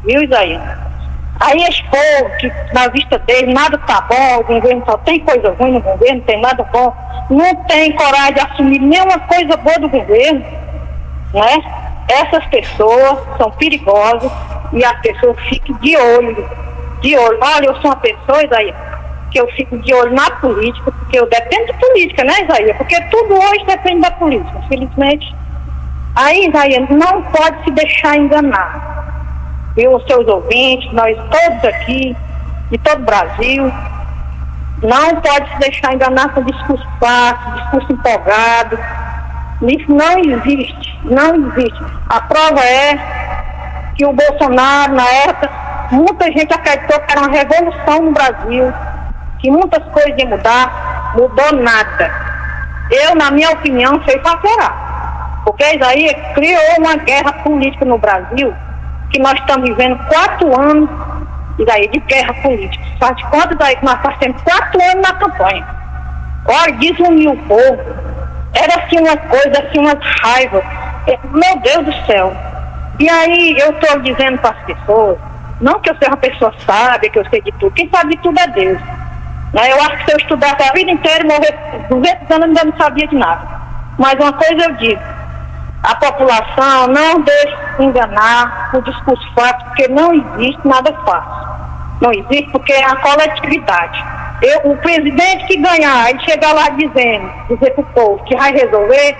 Viu, Isaías? Aí esse povo, que na vista dele nada tá bom, o governo só tem coisa ruim no governo, não tem nada bom, não tem coragem de assumir nenhuma coisa boa do governo, né? Essas pessoas são perigosas e as pessoas ficam de olho. Olha, eu sou uma pessoa, Isaías, que eu fico de olho na política, porque eu dependo de política, né, Isaías? Porque tudo hoje depende da política, infelizmente. Aí, Isaías, não pode se deixar enganar. Viu, os seus ouvintes, nós todos aqui, de todo o Brasil, não pode se deixar enganar com discurso fácil, discurso empolgado. Isso não existe, não existe. A prova é que o Bolsonaro, na época, muita gente acreditou que era uma revolução no Brasil, que muitas coisas iam mudar, mudou nada. Eu, na minha opinião, sei facerar. Porque isso aí criou uma guerra política no Brasil, que nós estamos vivendo 4 anos daí, de guerra política. Faz de conta daí que nós passamos 4 anos na campanha. Olha, desuniu o povo. Era assim uma coisa, assim uma raiva. Meu Deus do céu. E aí eu estou dizendo para as pessoas, não que eu seja uma pessoa sábia, que eu sei de tudo. Quem sabe de tudo é Deus. Né? Eu acho que se eu estudasse a vida inteira e morrer 200 anos, eu ainda não sabia de nada. Mas uma coisa eu digo, a população não deixe se enganar por discurso fácil, porque não existe nada fácil. Não existe porque é a coletividade. O presidente que ganhar, ele chegar lá dizer pro povo que vai resolver,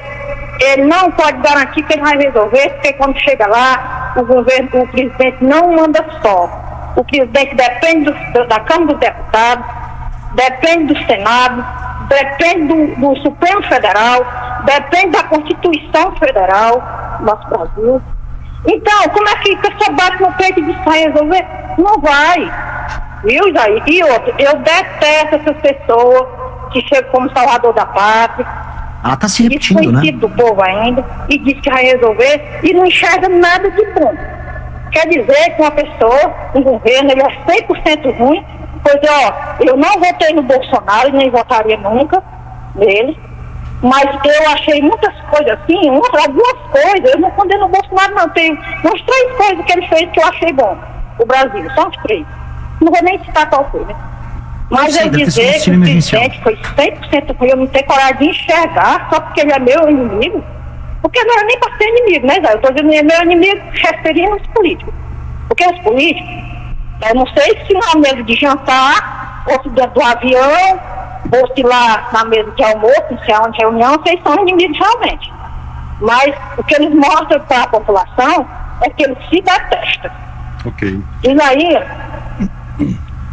ele não pode garantir que ele vai resolver, porque quando chega lá, o presidente não manda só. O presidente depende da Câmara dos Deputados, depende do Senado, depende do Supremo Federal, depende da Constituição Federal do nosso Brasil. Então, como é que a pessoa bate no peito e diz que vai resolver? Não vai. Viu, Isaías? E outra, eu detesto essas pessoas que chegam como salvador da pátria. Ela tá se repetindo, né? Desconhecido do povo ainda, e diz que vai resolver e não enxerga nada de bom. Quer dizer que uma pessoa, um governo, ele é 100% ruim. Pois eu não votei no Bolsonaro, nem votaria nunca nele, mas eu achei muitas coisas assim, algumas coisas, eu não condeno o Bolsonaro não, tem umas 3 coisas que ele fez que eu achei bom, o Brasil, só uns 3. Não vou nem citar qual foi, né? Mas eu dizer que o presidente foi 100% ruim, eu não tenho coragem de enxergar só porque ele é meu inimigo, porque não era nem para ser inimigo, né, Zé? Eu estou dizendo que meu inimigo referindo aos políticos, porque os políticos, eu não sei se na mesa de jantar, ou se dentro do avião, ou se lá na mesa de almoço, não sei onde reunião, vocês são inimigos realmente. Mas o que eles mostram para a população é que eles se detestam. Ok. E aí,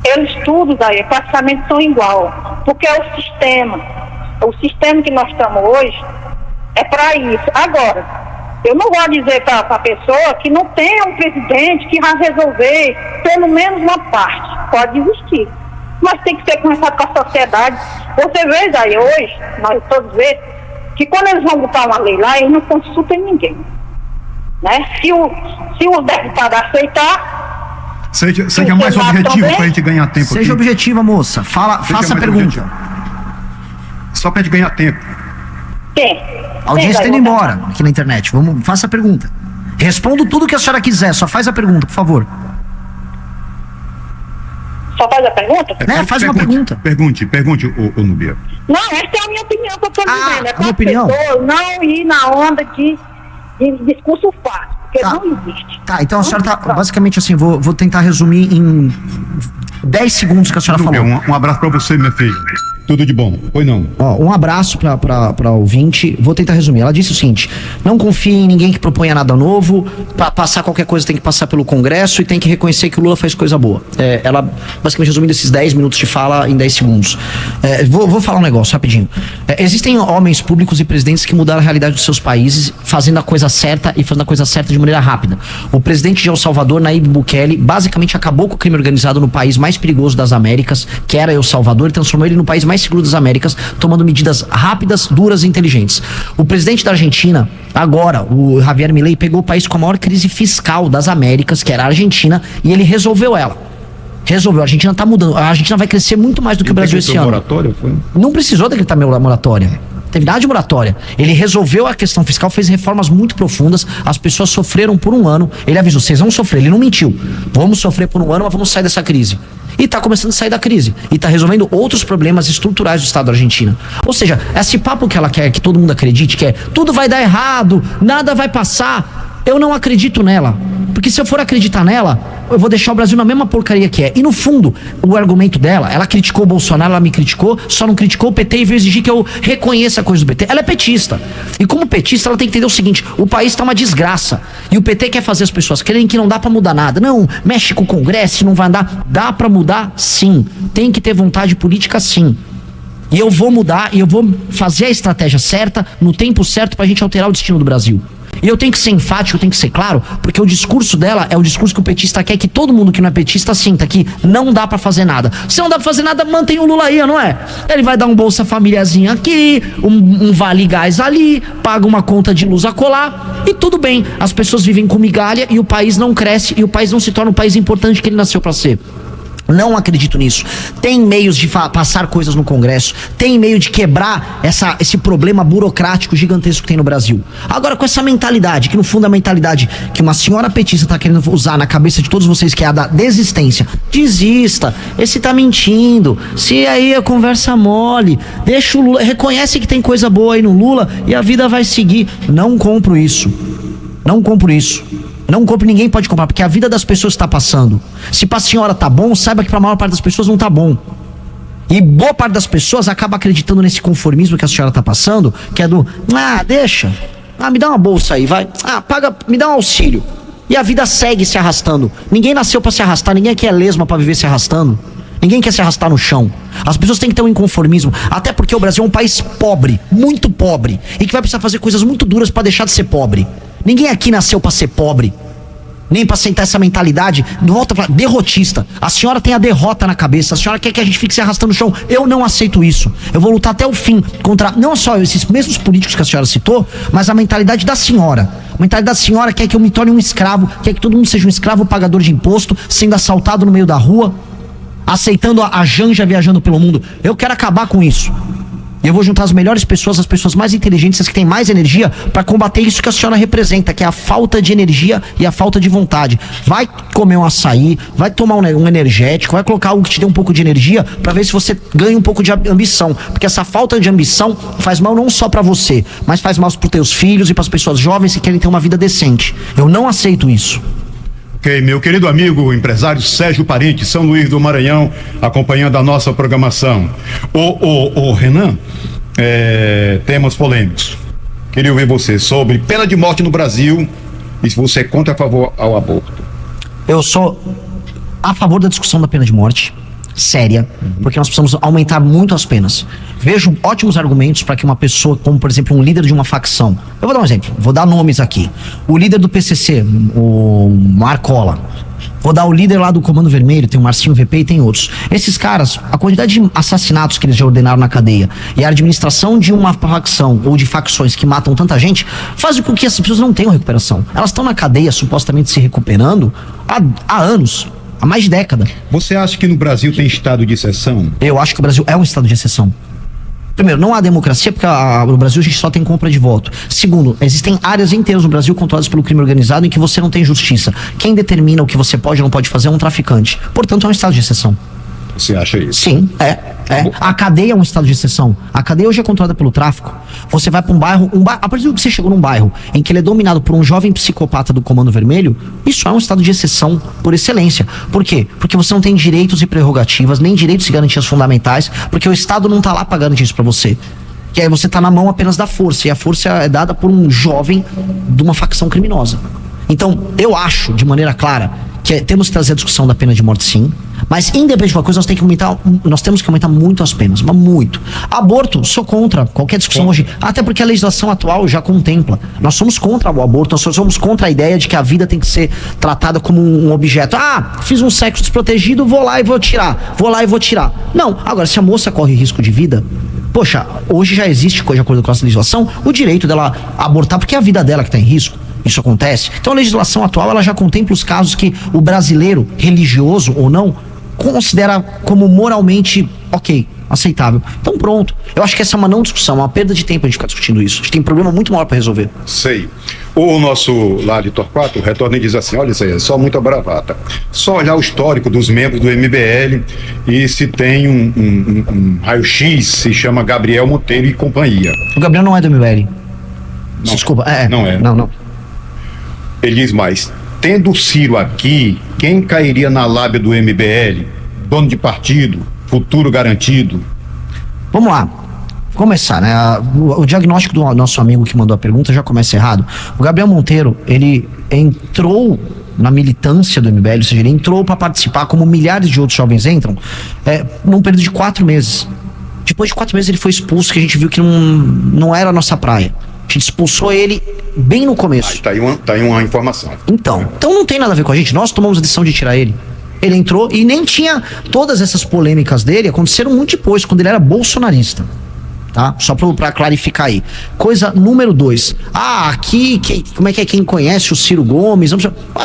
eles tudo daí praticamente são igual, porque é o sistema que nós estamos hoje é para isso. Agora, eu não vou dizer para a pessoa que não tem um presidente que vai resolver pelo menos uma parte. Pode existir. Mas tem que ser conversado com a sociedade. Você vê aí hoje, nós todos vemos, que quando eles vão botar uma lei lá, eles não consultam ninguém. Né? Se o deputado aceitar... Seja mais objetivo para a gente ganhar tempo. Seja aqui. objetiva, moça. Faça a pergunta. Objetivo. Só para a gente ganhar tempo. A audiência está indo embora aqui na internet. Faça a pergunta. Respondo tudo que a senhora quiser, só faz a pergunta, por favor. Só faz a pergunta? Faz uma pergunta. Pergunte, ô Nubia. Não, essa é a minha opinião que eu estou dizendo. É a minha opinião? Não ir na onda de discurso fácil, porque não existe. Tá, então a senhora tá, basicamente assim, vou tentar resumir em 10 segundos que a senhora Nubia, falou. um abraço para você, minha filha. Tudo de bom. Pois não. Ó, um abraço pra ouvinte. Vou tentar resumir. Ela disse o seguinte: não confie em ninguém que proponha nada novo. Pra passar qualquer coisa tem que passar pelo Congresso e tem que reconhecer que o Lula faz coisa boa. Ela basicamente resumindo esses 10 minutos de fala em 10 segundos. Vou falar um negócio rapidinho. Existem homens públicos e presidentes que mudaram a realidade dos seus países fazendo a coisa certa e fazendo a coisa certa de maneira rápida. O presidente de El Salvador, Nayib Bukele, basicamente acabou com o crime organizado no país mais perigoso das Américas, que era El Salvador, e transformou ele no país mais seguro das Américas, tomando medidas rápidas, duras e inteligentes. O presidente da Argentina, agora, o Javier Milei, pegou o país com a maior crise fiscal das Américas, que era a Argentina, e ele resolveu ela. A Argentina tá mudando. A Argentina vai crescer muito mais do que o Brasil esse ano. Moratória, foi? Não precisou decretar moratória. Teve nada de moratória. Ele resolveu a questão fiscal, fez reformas muito profundas. As pessoas sofreram por um ano. Ele avisou: vocês vão sofrer. Ele não mentiu. Vamos sofrer por um ano, mas vamos sair dessa crise. E tá começando a sair da crise. E tá resolvendo outros problemas estruturais do Estado da Argentina. Ou seja, esse papo que ela quer que todo mundo acredite, que é tudo vai dar errado, nada vai passar. Eu não acredito nela. Porque se eu for acreditar nela, eu vou deixar o Brasil na mesma porcaria que é. E no fundo, o argumento dela, ela criticou o Bolsonaro, ela me criticou, só não criticou o PT e veio exigir que eu reconheça a coisa do PT. Ela é petista. E como petista, ela tem que entender o seguinte: o país tá uma desgraça. E o PT quer fazer as pessoas crerem que não dá pra mudar nada. Não, mexe com o Congresso, não vai andar. Dá pra mudar, sim. Tem que ter vontade política, sim. E eu vou mudar, e eu vou fazer a estratégia certa, no tempo certo, pra gente alterar o destino do Brasil. E eu tenho que ser enfático, eu tenho que ser claro, porque o discurso dela é o discurso que o petista quer que todo mundo que não é petista sinta que não dá pra fazer nada. Se não dá pra fazer nada, mantém o Lula aí, não é? Ele vai dar um Bolsa Famíliazinho aqui, um Vale Gás ali, paga uma conta de luz a colar e tudo bem. As pessoas vivem com migalha e o país não cresce e o país não se torna o país importante que ele nasceu pra ser. Não acredito nisso. Tem meios de passar coisas no Congresso, tem meio de quebrar esse problema burocrático gigantesco que tem no Brasil. Agora, com essa mentalidade, que no fundo é a mentalidade que uma senhora petista tá querendo usar na cabeça de todos vocês, que é a da desistência. Desista, esse tá mentindo, se aí a conversa mole, deixa o Lula, reconhece que tem coisa boa aí no Lula e a vida vai seguir. Não compro isso. Não compro isso. Não compre, ninguém pode comprar, porque a vida das pessoas está passando. Se pra senhora tá bom, saiba que pra maior parte das pessoas não tá bom. E boa parte das pessoas acaba acreditando nesse conformismo que a senhora tá passando, que é do, deixa, me dá uma bolsa aí, vai, paga, me dá um auxílio. E a vida segue se arrastando. Ninguém nasceu pra se arrastar, ninguém aqui é lesma pra viver se arrastando. Ninguém quer se arrastar no chão. As pessoas têm que ter um inconformismo, até porque o Brasil é um país pobre, muito pobre, e que vai precisar fazer coisas muito duras pra deixar de ser pobre. Ninguém aqui nasceu pra ser pobre, nem pra sentar essa mentalidade, volta pra derrotista. A senhora tem a derrota na cabeça, a senhora quer que a gente fique se arrastando no chão. Eu não aceito isso. Eu vou lutar até o fim contra, não só esses mesmos políticos que a senhora citou, mas a mentalidade da senhora. A mentalidade da senhora quer que eu me torne um escravo, quer que todo mundo seja um escravo pagador de imposto, sendo assaltado no meio da rua, aceitando a Janja viajando pelo mundo. Eu quero acabar com isso. Eu vou juntar as melhores pessoas, as pessoas mais inteligentes, as que têm mais energia, para combater isso que a senhora representa, que é a falta de energia e a falta de vontade. Vai comer um açaí, vai tomar um energético, vai colocar algo que te dê um pouco de energia, para ver se você ganha um pouco de ambição. Porque essa falta de ambição faz mal não só para você, mas faz mal para teus filhos e para as pessoas jovens que querem ter uma vida decente. Eu não aceito isso. Ok, meu querido amigo, empresário Sérgio Parente, São Luís do Maranhão, acompanhando a nossa programação. Ô Renan, temas polêmicos. Queria ouvir você sobre pena de morte no Brasil e se você é contra ou a favor ao aborto. Eu sou a favor da discussão da pena de morte, séria, porque nós precisamos aumentar muito as penas. Vejo ótimos argumentos para que uma pessoa, como por exemplo um líder de uma facção, eu vou dar um exemplo, vou dar nomes aqui, o líder do PCC, o Marcola, vou dar o líder lá do Comando Vermelho, tem o Marcinho VP e tem outros. Esses caras, a quantidade de assassinatos que eles já ordenaram na cadeia e a administração de uma facção ou de facções que matam tanta gente, faz com que essas pessoas não tenham recuperação. Elas estão na cadeia supostamente se recuperando há anos. Há mais de década. Você acha que no Brasil tem estado de exceção? Eu acho que o Brasil é um estado de exceção. Primeiro, não há democracia porque no Brasil a gente só tem compra de voto. Segundo, existem áreas inteiras no Brasil controladas pelo crime organizado em que você não tem justiça. Quem determina o que você pode ou não pode fazer é um traficante. Portanto, é um estado de exceção. Você acha isso? Sim, é. A cadeia é um estado de exceção. A cadeia hoje é controlada pelo tráfico. Você vai para um bairro, a partir do que você chegou num bairro em que ele é dominado por um jovem psicopata do Comando Vermelho, isso é um estado de exceção por excelência. Por quê? Porque você não tem direitos e prerrogativas, nem direitos e garantias fundamentais, porque o Estado não tá lá pra garantir isso pra você. Que aí você tá na mão apenas da força, e a força é dada por um jovem de uma facção criminosa. Então, eu acho, de maneira clara, que temos que trazer a discussão da pena de morte, sim, mas independente de uma coisa, nós temos que aumentar muito as penas, mas muito. Aborto, sou contra qualquer discussão hoje, até porque a legislação atual já contempla. Nós somos contra o aborto, nós somos contra a ideia de que a vida tem que ser tratada como um objeto. Fiz um sexo desprotegido, vou lá e vou tirar. Não, agora, se a moça corre risco de vida, poxa, hoje já existe, de acordo com a nossa legislação, o direito dela abortar, porque é a vida dela que está em risco. Isso acontece. Então a legislação atual, ela já contempla os casos que o brasileiro, religioso ou não, considera como moralmente ok, aceitável. Então pronto. Eu acho que essa é uma não discussão, uma perda de tempo a gente ficar discutindo isso. A gente tem um problema muito maior para resolver. Sei. O nosso lá de Torquato retorna e diz assim: olha, isso aí é só muita bravata. Só olhar o histórico dos membros do MBL e se tem um raio-x, se chama Gabriel Monteiro e companhia. O Gabriel não é do MBL. Não, desculpa. Não é. Não. Ele diz mais: tendo o Ciro aqui, quem cairia na lábia do MBL? Dono de partido, futuro garantido. Vamos lá. Começar, né? O diagnóstico do nosso amigo que mandou a pergunta já começa errado. O Gabriel Monteiro, ele entrou na militância do MBL, ou seja, ele entrou para participar, como milhares de outros jovens entram, num período de 4 meses. Depois de 4 meses ele foi expulso, que a gente viu que não era a nossa praia. A gente expulsou ele bem no começo. Tá aí uma informação. Então não tem nada a ver com a gente. Nós tomamos a decisão de tirar ele. Ele entrou e nem tinha... Todas essas polêmicas dele aconteceram muito depois, quando ele era bolsonarista. Tá? Só pra clarificar aí. Coisa número 2. Aqui, como é que é quem conhece o Ciro Gomes?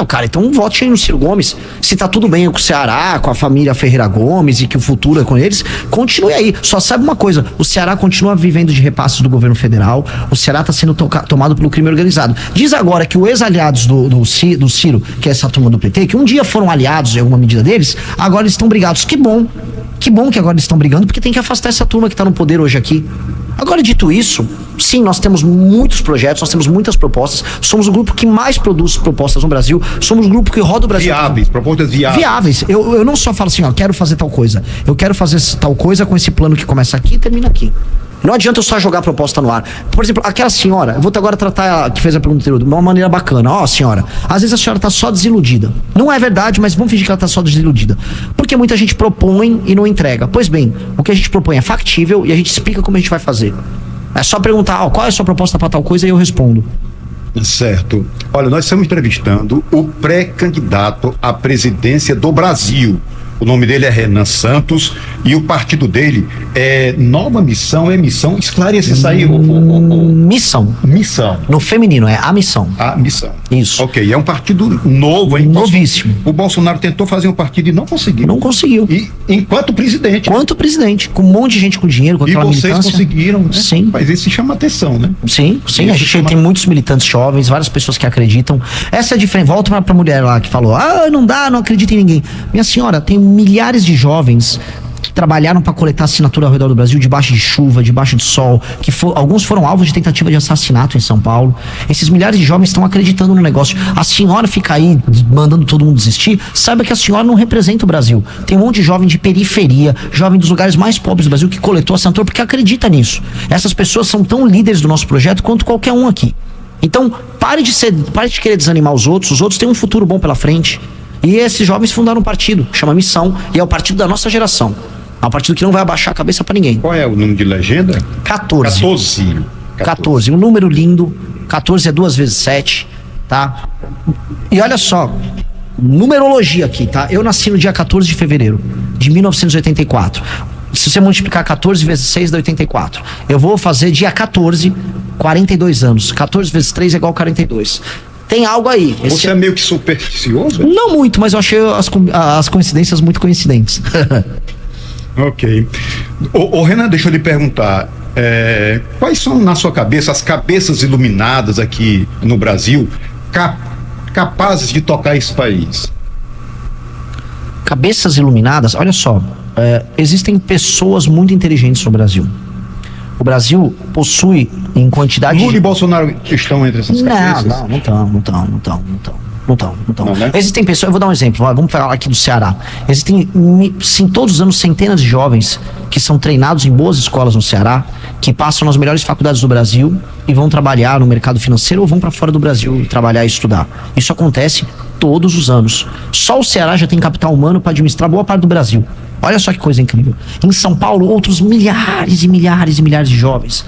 Cara, então vote aí no Ciro Gomes. Se tá tudo bem com o Ceará, com a família Ferreira Gomes e que o futuro é com eles, continue aí. Só sabe uma coisa: o Ceará continua vivendo de repasses do governo federal, o Ceará tá sendo tomado pelo crime organizado. Diz agora que os ex-aliados do Ciro, que é essa turma do PT, que um dia foram aliados em alguma medida deles, agora eles estão brigados. Que bom que agora eles estão brigando, porque tem que afastar essa turma que está no poder hoje aqui. Agora, dito isso, sim, nós temos muitos projetos, nós temos muitas propostas, somos o grupo que mais produz propostas no Brasil, somos o grupo que roda o Brasil. Propostas viáveis. Viáveis. Eu não só falo assim, quero fazer tal coisa. Eu quero fazer tal coisa com esse plano que começa aqui e termina aqui. Não adianta eu só jogar a proposta no ar. Por exemplo, aquela senhora, eu vou agora tratar, que fez a pergunta anterior, de uma maneira bacana. Senhora, às vezes a senhora tá só desiludida. Não é verdade, mas vamos fingir que ela tá só desiludida. Porque muita gente propõe e não entrega. Pois bem, o que a gente propõe é factível e a gente explica como a gente vai fazer. É só perguntar, qual é a sua proposta para tal coisa, e eu respondo. Certo. Olha, nós estamos entrevistando o pré-candidato à presidência do Brasil. O nome dele é Renan Santos e o partido dele é Nova Missão, Missão. Esclareça isso aí. Missão. Missão. No feminino, é a missão. A Missão. Isso. Ok, é um partido novo, hein? Novíssimo. O Bolsonaro tentou fazer um partido e não conseguiu. Não conseguiu. E enquanto presidente. Com um monte de gente com dinheiro, com aquela militância. E vocês conseguiram, né? Sim. Mas isso chama atenção, né? Sim. A gente tem muitos militantes jovens, várias pessoas que acreditam. Essa é a diferença. Volta pra mulher lá que falou, não dá, não acredita em ninguém. Minha senhora, tem milhares de jovens que trabalharam para coletar assinatura ao redor do Brasil, debaixo de chuva, debaixo de sol, alguns foram alvos de tentativa de assassinato em São Paulo. Esses milhares de jovens estão acreditando no negócio. A senhora fica aí mandando todo mundo desistir, saiba que a senhora não representa o Brasil. Tem um monte de jovem de periferia, jovem dos lugares mais pobres do Brasil que coletou assinatura porque acredita nisso. Essas pessoas são tão líderes do nosso projeto quanto qualquer um aqui. Então, pare de querer desanimar os outros têm um futuro bom pela frente. E esses jovens fundaram um partido, chama Missão, e é o partido da nossa geração. É um partido que não vai abaixar a cabeça pra ninguém. Qual é o número de legenda? 14. 14. Um número lindo. 14 é 2 vezes 7, tá? E olha só, numerologia aqui, tá? Eu nasci no dia 14 de fevereiro de 1984. Se você multiplicar 14 vezes 6 dá 84. Eu vou fazer dia 14, 42 anos. 14 vezes 3 é igual a 42. Tem algo aí. Você é meio que supersticioso? Não muito, mas eu achei as coincidências muito coincidentes. Ok. Ô Renan, deixa eu lhe perguntar, quais são na sua cabeça as cabeças iluminadas aqui no Brasil capazes de tocar esse país? Cabeças iluminadas, olha só, existem pessoas muito inteligentes no Brasil. O Brasil possui em quantidade... Lula e Bolsonaro estão entre essas cabeças? Não estão. Não, né? Existem pessoas, eu vou dar um exemplo, vamos falar aqui do Ceará. Existem, sim, todos os anos, centenas de jovens que são treinados em boas escolas no Ceará, que passam nas melhores faculdades do Brasil e vão trabalhar no mercado financeiro ou vão para fora do Brasil trabalhar e estudar. Isso acontece todos os anos. Só o Ceará já tem capital humano para administrar boa parte do Brasil. Olha só que coisa incrível. Em São Paulo, outros milhares e milhares e milhares de jovens.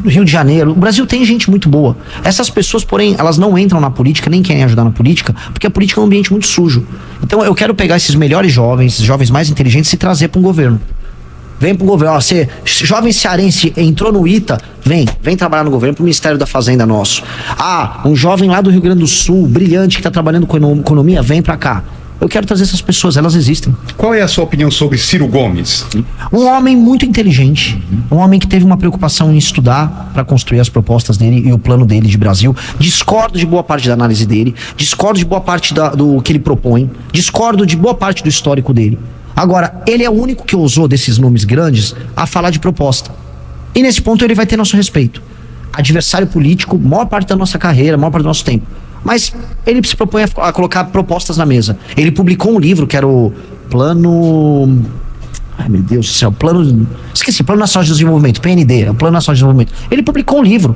No Rio de Janeiro, o Brasil tem gente muito boa. Essas pessoas, porém, elas não entram na política, nem querem ajudar na política, porque a política é um ambiente muito sujo. Então eu quero pegar esses melhores jovens, esses jovens mais inteligentes, e trazer para um governo. Vem pro governo, ó, você, jovem cearense, entrou no ITA, vem trabalhar no governo, pro Ministério da Fazenda nosso. Ah, um jovem lá do Rio Grande do Sul, brilhante, que tá trabalhando com economia, vem pra cá. Eu quero trazer essas pessoas, elas existem. Qual é a sua opinião sobre Ciro Gomes? Um homem muito inteligente, um homem que teve uma preocupação em estudar para construir as propostas dele e o plano dele de Brasil. Discordo de boa parte da análise dele, discordo de boa parte do que ele propõe, discordo de boa parte do histórico dele. Agora, ele é o único que ousou desses nomes grandes a falar de proposta. E nesse ponto ele vai ter nosso respeito. Adversário político, maior parte da nossa carreira, maior parte do nosso tempo. Mas ele se propõe a colocar propostas na mesa. Ele publicou um livro que era o Plano... Ai, meu Deus do céu, Plano Nacional de Desenvolvimento, PND, o Plano Nacional de Desenvolvimento. Ele publicou um livro.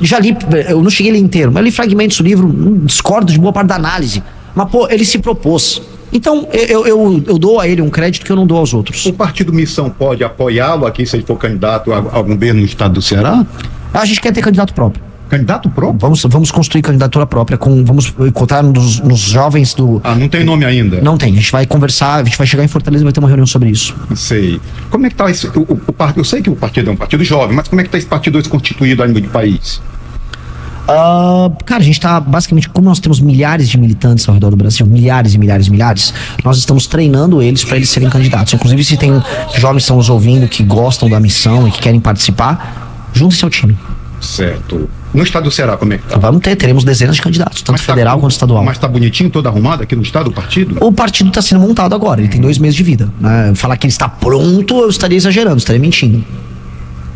Já li, eu não cheguei a ler inteiro, mas eu li fragmentos do livro, discordo de boa parte da análise. Mas, pô, ele se propôs. Então, eu dou a ele um crédito que eu não dou aos outros. O Partido Missão pode apoiá-lo aqui se ele for candidato a governo no estado do Ceará? A gente quer ter candidato próprio. Candidato próprio? Vamos construir candidatura própria, vamos contar nos jovens do... Ah, não tem nome ainda? Não tem, a gente vai conversar, a gente vai chegar em Fortaleza e vai ter uma reunião sobre isso. Sei. Como é que está isso? Eu sei que o partido é um partido jovem, mas como é que está esse partido hoje constituído a nível de país? Cara, a gente está basicamente, como nós temos milhares de militantes ao redor do Brasil, milhares e milhares e milhares, nós estamos treinando eles para eles serem candidatos. Inclusive, se tem jovens que estão nos ouvindo que gostam da missão e que querem participar, junte-se ao time. Certo. No estado do Ceará, como é que tá? Teremos dezenas de candidatos, tanto federal quanto estadual. Mas tá bonitinho, todo arrumado aqui no estado, o partido? O partido está sendo montado agora, ele tem 2 meses de vida, né? Falar que ele está pronto, eu estaria exagerando, estaria mentindo.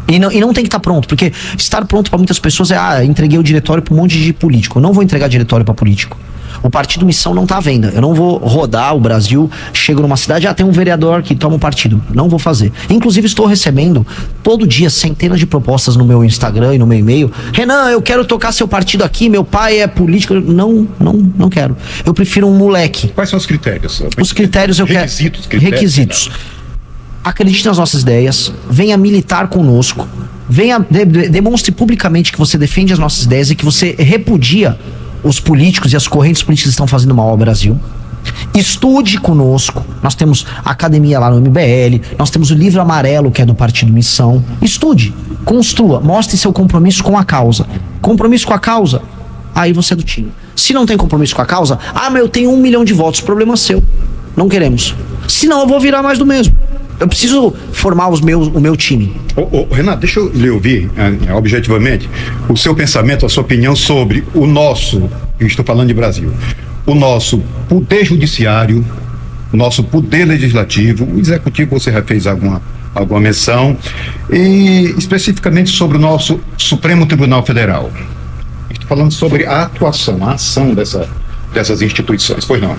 E não tem que estar pronto, porque estar pronto para muitas pessoas é, entreguei o diretório para um monte de político. Eu não vou entregar diretório para político. O Partido Missão não está à venda. Eu não vou rodar o Brasil, chego numa cidade, tem um vereador que toma um partido. Não vou fazer. Inclusive, estou recebendo todo dia centenas de propostas no meu Instagram e no meu e-mail. Renan, eu quero tocar seu partido aqui, meu pai é político. Não quero. Eu prefiro um moleque. Quais são os critérios? Os critérios eu quero. Requisitos. Acredite nas nossas ideias, venha militar conosco, demonstre publicamente que você defende as nossas ideias e que você repudia os políticos e as correntes políticas que estão fazendo mal ao Brasil. Estude conosco, nós temos academia lá no MBL, nós temos o livro amarelo que é do Partido Missão. Estude, construa, mostre seu compromisso com a causa. Compromisso com a causa, aí você é do time. Se não tem compromisso com a causa, mas eu tenho 1 milhão de votos, problema seu, não queremos. Senão eu vou virar mais do mesmo. Eu preciso formar o meu time. Renato, deixa eu lhe ouvir objetivamente o seu pensamento, a sua opinião sobre o nosso, eu estou falando de Brasil, o nosso poder judiciário, o nosso poder legislativo, o executivo, você já fez alguma menção, e especificamente sobre o nosso Supremo Tribunal Federal. Estou falando sobre a atuação, a ação dessas instituições, pois não?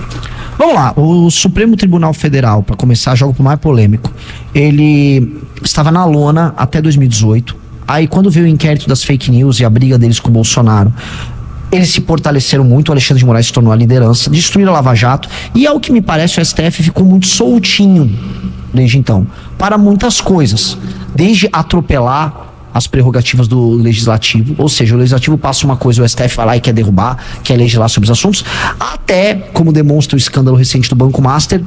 Vamos lá, o Supremo Tribunal Federal, para começar, jogo pro mais polêmico, ele estava na lona até 2018, aí quando veio o inquérito das fake news e a briga deles com o Bolsonaro, eles se fortaleceram muito, o Alexandre de Moraes se tornou a liderança, destruíram a Lava Jato, e ao que me parece o STF ficou muito soltinho desde então, para muitas coisas, desde atropelar as prerrogativas do legislativo, ou seja, o legislativo passa uma coisa, o STF vai lá e quer derrubar, quer legislar sobre os assuntos, até, como demonstra o escândalo recente do Banco Master,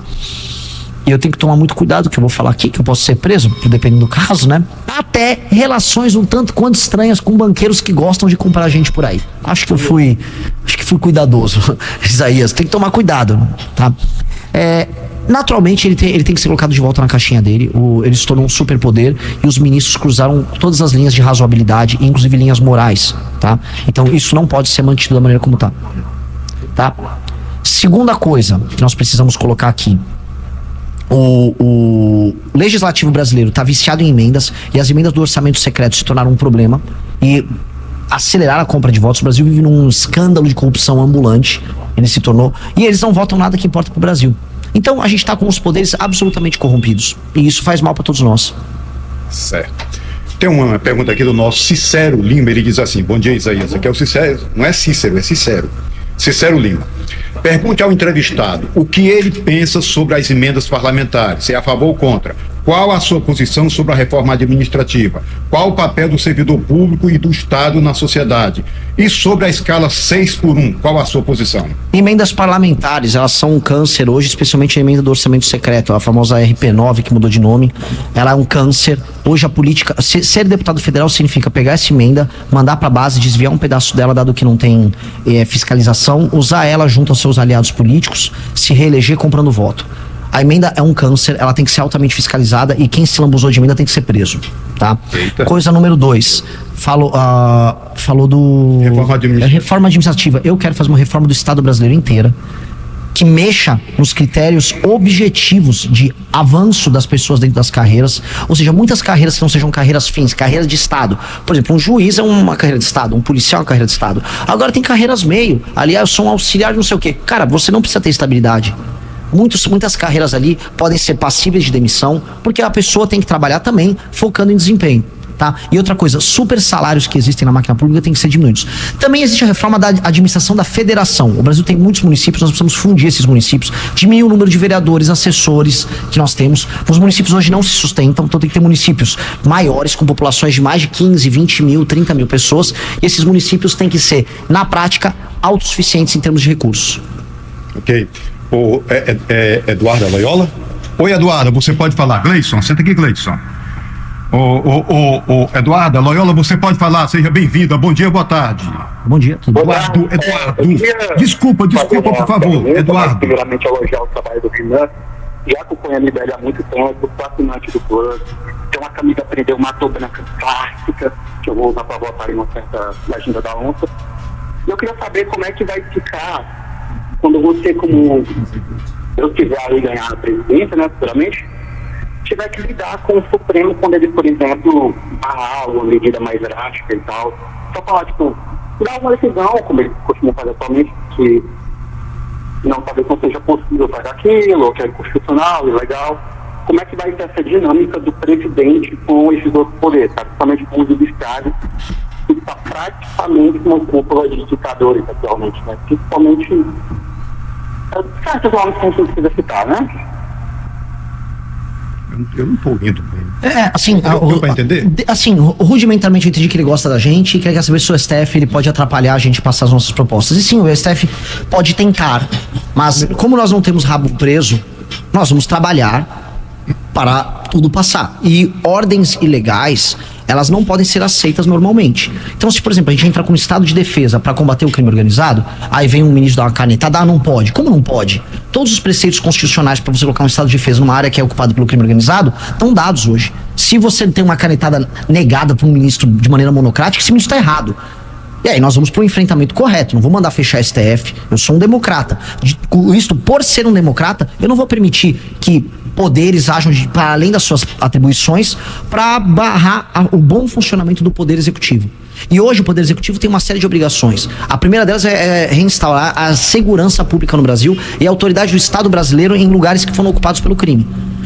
e eu tenho que tomar muito cuidado que eu vou falar aqui, que eu posso ser preso, dependendo do caso, né? Até relações um tanto quanto estranhas com banqueiros que gostam de comprar gente por aí. Acho que fui cuidadoso, Isaías, tem que tomar cuidado, tá? Naturalmente ele tem que ser colocado de volta na caixinha dele. Ele se tornou um superpoder e os ministros cruzaram todas as linhas de razoabilidade, inclusive linhas morais, tá? Então isso não pode ser mantido da maneira como tá? Segunda coisa que nós precisamos colocar aqui: O legislativo brasileiro está viciado em emendas e as emendas do orçamento secreto se tornaram um problema e aceleraram a compra de votos. O Brasil vive num escândalo de corrupção ambulante, ele se tornou, e eles não votam nada que importa pro Brasil. Então a gente está com os poderes absolutamente corrompidos e isso faz mal para todos nós. Certo. Tem uma pergunta aqui do nosso Cicero Lima, ele diz assim: bom dia, Isaías, aqui é o Cicero, não é Cícero, é Cicero. Cicero Lima. Pergunte ao entrevistado o que ele pensa sobre as emendas parlamentares, se é a favor ou contra. Qual a sua posição sobre a reforma administrativa? Qual o papel do servidor público e do Estado na sociedade? E sobre a escala 6x1, qual a sua posição? Emendas parlamentares, elas são um câncer hoje, especialmente a emenda do orçamento secreto, a famosa RP9, que mudou de nome. Ela é um câncer. Hoje a política, ser deputado federal significa pegar essa emenda, mandar para a base, desviar um pedaço dela, dado que não tem fiscalização, usar ela junto aos seus aliados políticos, se reeleger comprando voto. A emenda é um câncer, ela tem que ser altamente fiscalizada e quem se lambuzou de emenda tem que ser preso, tá? Eita. Coisa número 2, falou do... Reforma administrativa. Eu quero fazer uma reforma do Estado brasileiro inteira, que mexa nos critérios objetivos de avanço das pessoas dentro das carreiras, ou seja, muitas carreiras que não sejam carreiras fins, carreiras de Estado. Por exemplo, um juiz é uma carreira de Estado, um policial é uma carreira de Estado. Agora tem carreiras meio, ali eu sou um auxiliar de não sei o quê. Cara, você não precisa ter estabilidade. Muitas carreiras ali podem ser passíveis de demissão, porque a pessoa tem que trabalhar também focando em desempenho, tá? E outra coisa, super salários que existem na máquina pública têm que ser diminuídos. Também existe a reforma da administração da federação. O Brasil tem muitos municípios, nós precisamos fundir esses municípios, diminuir o número de vereadores, assessores que nós temos. Os municípios hoje não se sustentam, então tem que ter municípios maiores, com populações de mais de 15, 20 mil, 30 mil pessoas, e esses municípios têm que ser, na prática, autossuficientes em termos de recursos. Ok. Eduarda Loyola? Oi, Eduarda, você pode falar. Gleison, senta aqui, Gleison. Eduarda Loyola, você pode falar, seja bem-vinda. Bom dia, boa tarde. Bom dia. Eduardo. Desculpa, por favor, Eduardo. Primeiramente, elogiar o trabalho do Renan. Já acompanho a Libéria há muito tempo, sou assinante do plano. Tem uma camisa prendeu matou branca clássica, que eu vou usar para votar em uma certa legenda da onça. E eu queria saber como é que vai ficar quando você, como eu tiver aí ganhar a presidência, né, futuramente, tiver que lidar com o Supremo quando ele, por exemplo, barrar uma medida mais drástica e tal. Só falar, tipo, dar uma decisão, como ele costuma fazer atualmente, que talvez não seja possível fazer aquilo, ou que é inconstitucional, ilegal. Como é que vai ser essa dinâmica do presidente com esses outros poderes, tá? Principalmente com o judiciário, que está praticamente uma cúpula de ditadores atualmente, né? Principalmente certos nomes que a gente precisa citar, né? Eu não tô ouvindo bem. Assim, deu pra entender? Assim, rudimentarmente eu entendi que ele gosta da gente e que ele quer saber se o STF ele pode atrapalhar a gente a passar as nossas propostas. E sim, o STF pode tentar, mas como nós não temos rabo preso, nós vamos trabalhar para tudo passar. E ordens ilegais, elas não podem ser aceitas normalmente. Então, se, por exemplo, a gente entra com um estado de defesa para combater o crime organizado, aí vem um ministro dar uma canetada, não pode. Como não pode? Todos os preceitos constitucionais para você colocar um estado de defesa numa área que é ocupada pelo crime organizado estão dados hoje. Se você tem uma canetada negada para um ministro de maneira monocrática, esse ministro está errado. E aí nós vamos para o enfrentamento correto, não vou mandar fechar a STF, eu sou um democrata. Isto, por ser um democrata, eu não vou permitir que poderes ajam para além das suas atribuições para barrar o bom funcionamento do poder executivo. E hoje o poder executivo tem uma série de obrigações. A primeira delas é reinstaurar a segurança pública no Brasil e a autoridade do Estado brasileiro em lugares que foram ocupados pelo crime.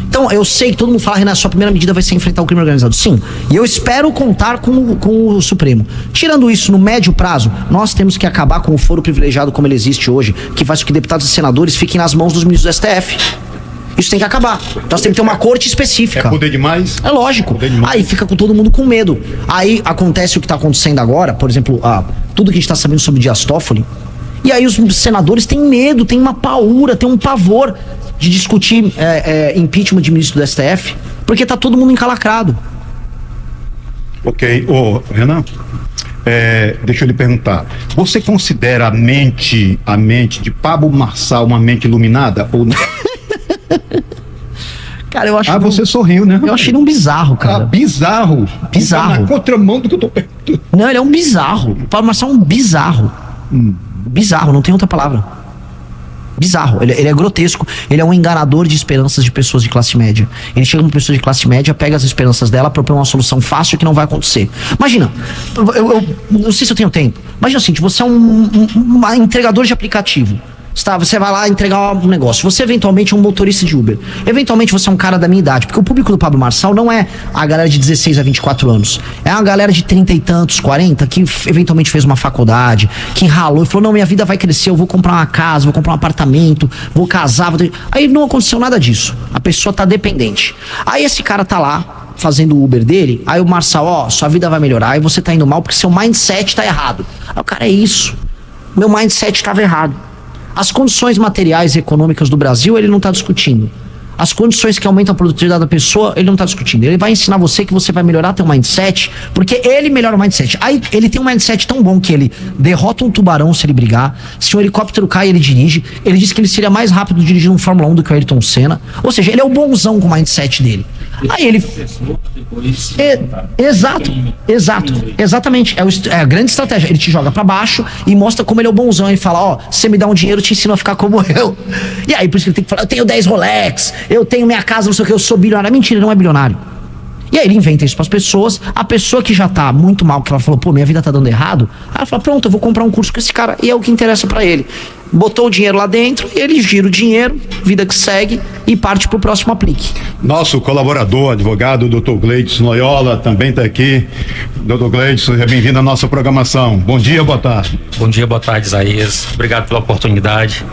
Então, eu sei que todo mundo fala, Renan, sua primeira medida vai ser enfrentar o crime organizado. Sim, e eu espero contar com o Supremo. Tirando isso, no médio prazo, nós temos que acabar com o foro privilegiado como ele existe hoje, que faz com que deputados e senadores fiquem nas mãos dos ministros do STF. Isso tem que acabar. Nós temos que ter uma corte específica. É poder demais? É lógico. Aí fica com todo mundo com medo. Aí acontece o que está acontecendo agora, por exemplo, tudo que a gente está sabendo sobre Dias Toffoli. E aí os senadores têm medo, têm uma paura, têm um pavor de discutir impeachment de ministro do STF, porque tá todo mundo encalacrado. Ok. Renan, deixa eu lhe perguntar. Você considera a mente de Pablo Marçal uma mente iluminada ou não? Cara, eu acho. Você sorriu, né? Eu achei ele um bizarro, cara. Bizarro? Bizarro. Tá na contramão do que eu tô perguntando. Não, ele é um bizarro. O Pablo Marçal é um bizarro. Bizarro, não tem outra palavra. Bizarro, ele é grotesco, ele é um enganador de esperanças de pessoas de classe média. Ele chega uma pessoa de classe média, pega as esperanças dela, propõe uma solução fácil que não vai acontecer. Imagina, eu não sei se eu tenho tempo, imagina o seguinte, você é um entregador de aplicativo. Você vai lá entregar um negócio. Você eventualmente é um motorista de Uber. Eventualmente você é um cara da minha idade. Porque o público do Pablo Marçal não é a galera de 16 a 24 anos. É uma galera de 30 e tantos, 40, que eventualmente fez uma faculdade, que ralou e falou, não, minha vida vai crescer, eu vou comprar uma casa, vou comprar um apartamento, vou casar. Aí não aconteceu nada disso. A pessoa tá dependente. Aí esse cara tá lá, fazendo o Uber dele, aí o Marçal, sua vida vai melhorar, aí você tá indo mal porque seu mindset tá errado. Aí o cara, é isso. Meu mindset tava errado. As condições materiais e econômicas do Brasil, ele não está discutindo. As condições que aumentam a produtividade da pessoa, ele não está discutindo. Ele vai ensinar você que você vai melhorar teu mindset, porque ele melhora o mindset. Aí ele tem um mindset tão bom que ele derrota um tubarão se ele brigar. Se um helicóptero cai, ele dirige. Ele diz que ele seria mais rápido dirigindo um Fórmula 1 do que o Ayrton Senna. Ou seja, ele é o bonzão com o mindset dele. Aí ele... Exatamente. É a grande estratégia. Ele te joga pra baixo e mostra como ele é o bonzão. Ele fala, você me dá um dinheiro, eu te ensino a ficar como eu. E aí, por isso que ele tem que falar, eu tenho 10 Rolex, eu tenho minha casa, não sei o que, eu sou bilionário. Mentira, ele não é bilionário. E aí ele inventa isso pras pessoas. A pessoa que já tá muito mal, que ela falou, minha vida tá dando errado, ela fala, pronto, eu vou comprar um curso com esse cara. E é o que interessa pra ele. Botou o dinheiro lá dentro, ele gira o dinheiro, vida que segue, e parte pro próximo aplique. Nosso colaborador, advogado, Dr. Gleidson Loyola, também está aqui. Dr. Gleidson, seja bem-vindo à nossa programação. Bom dia, boa tarde. Bom dia, boa tarde, Isaías. Obrigado pela oportunidade.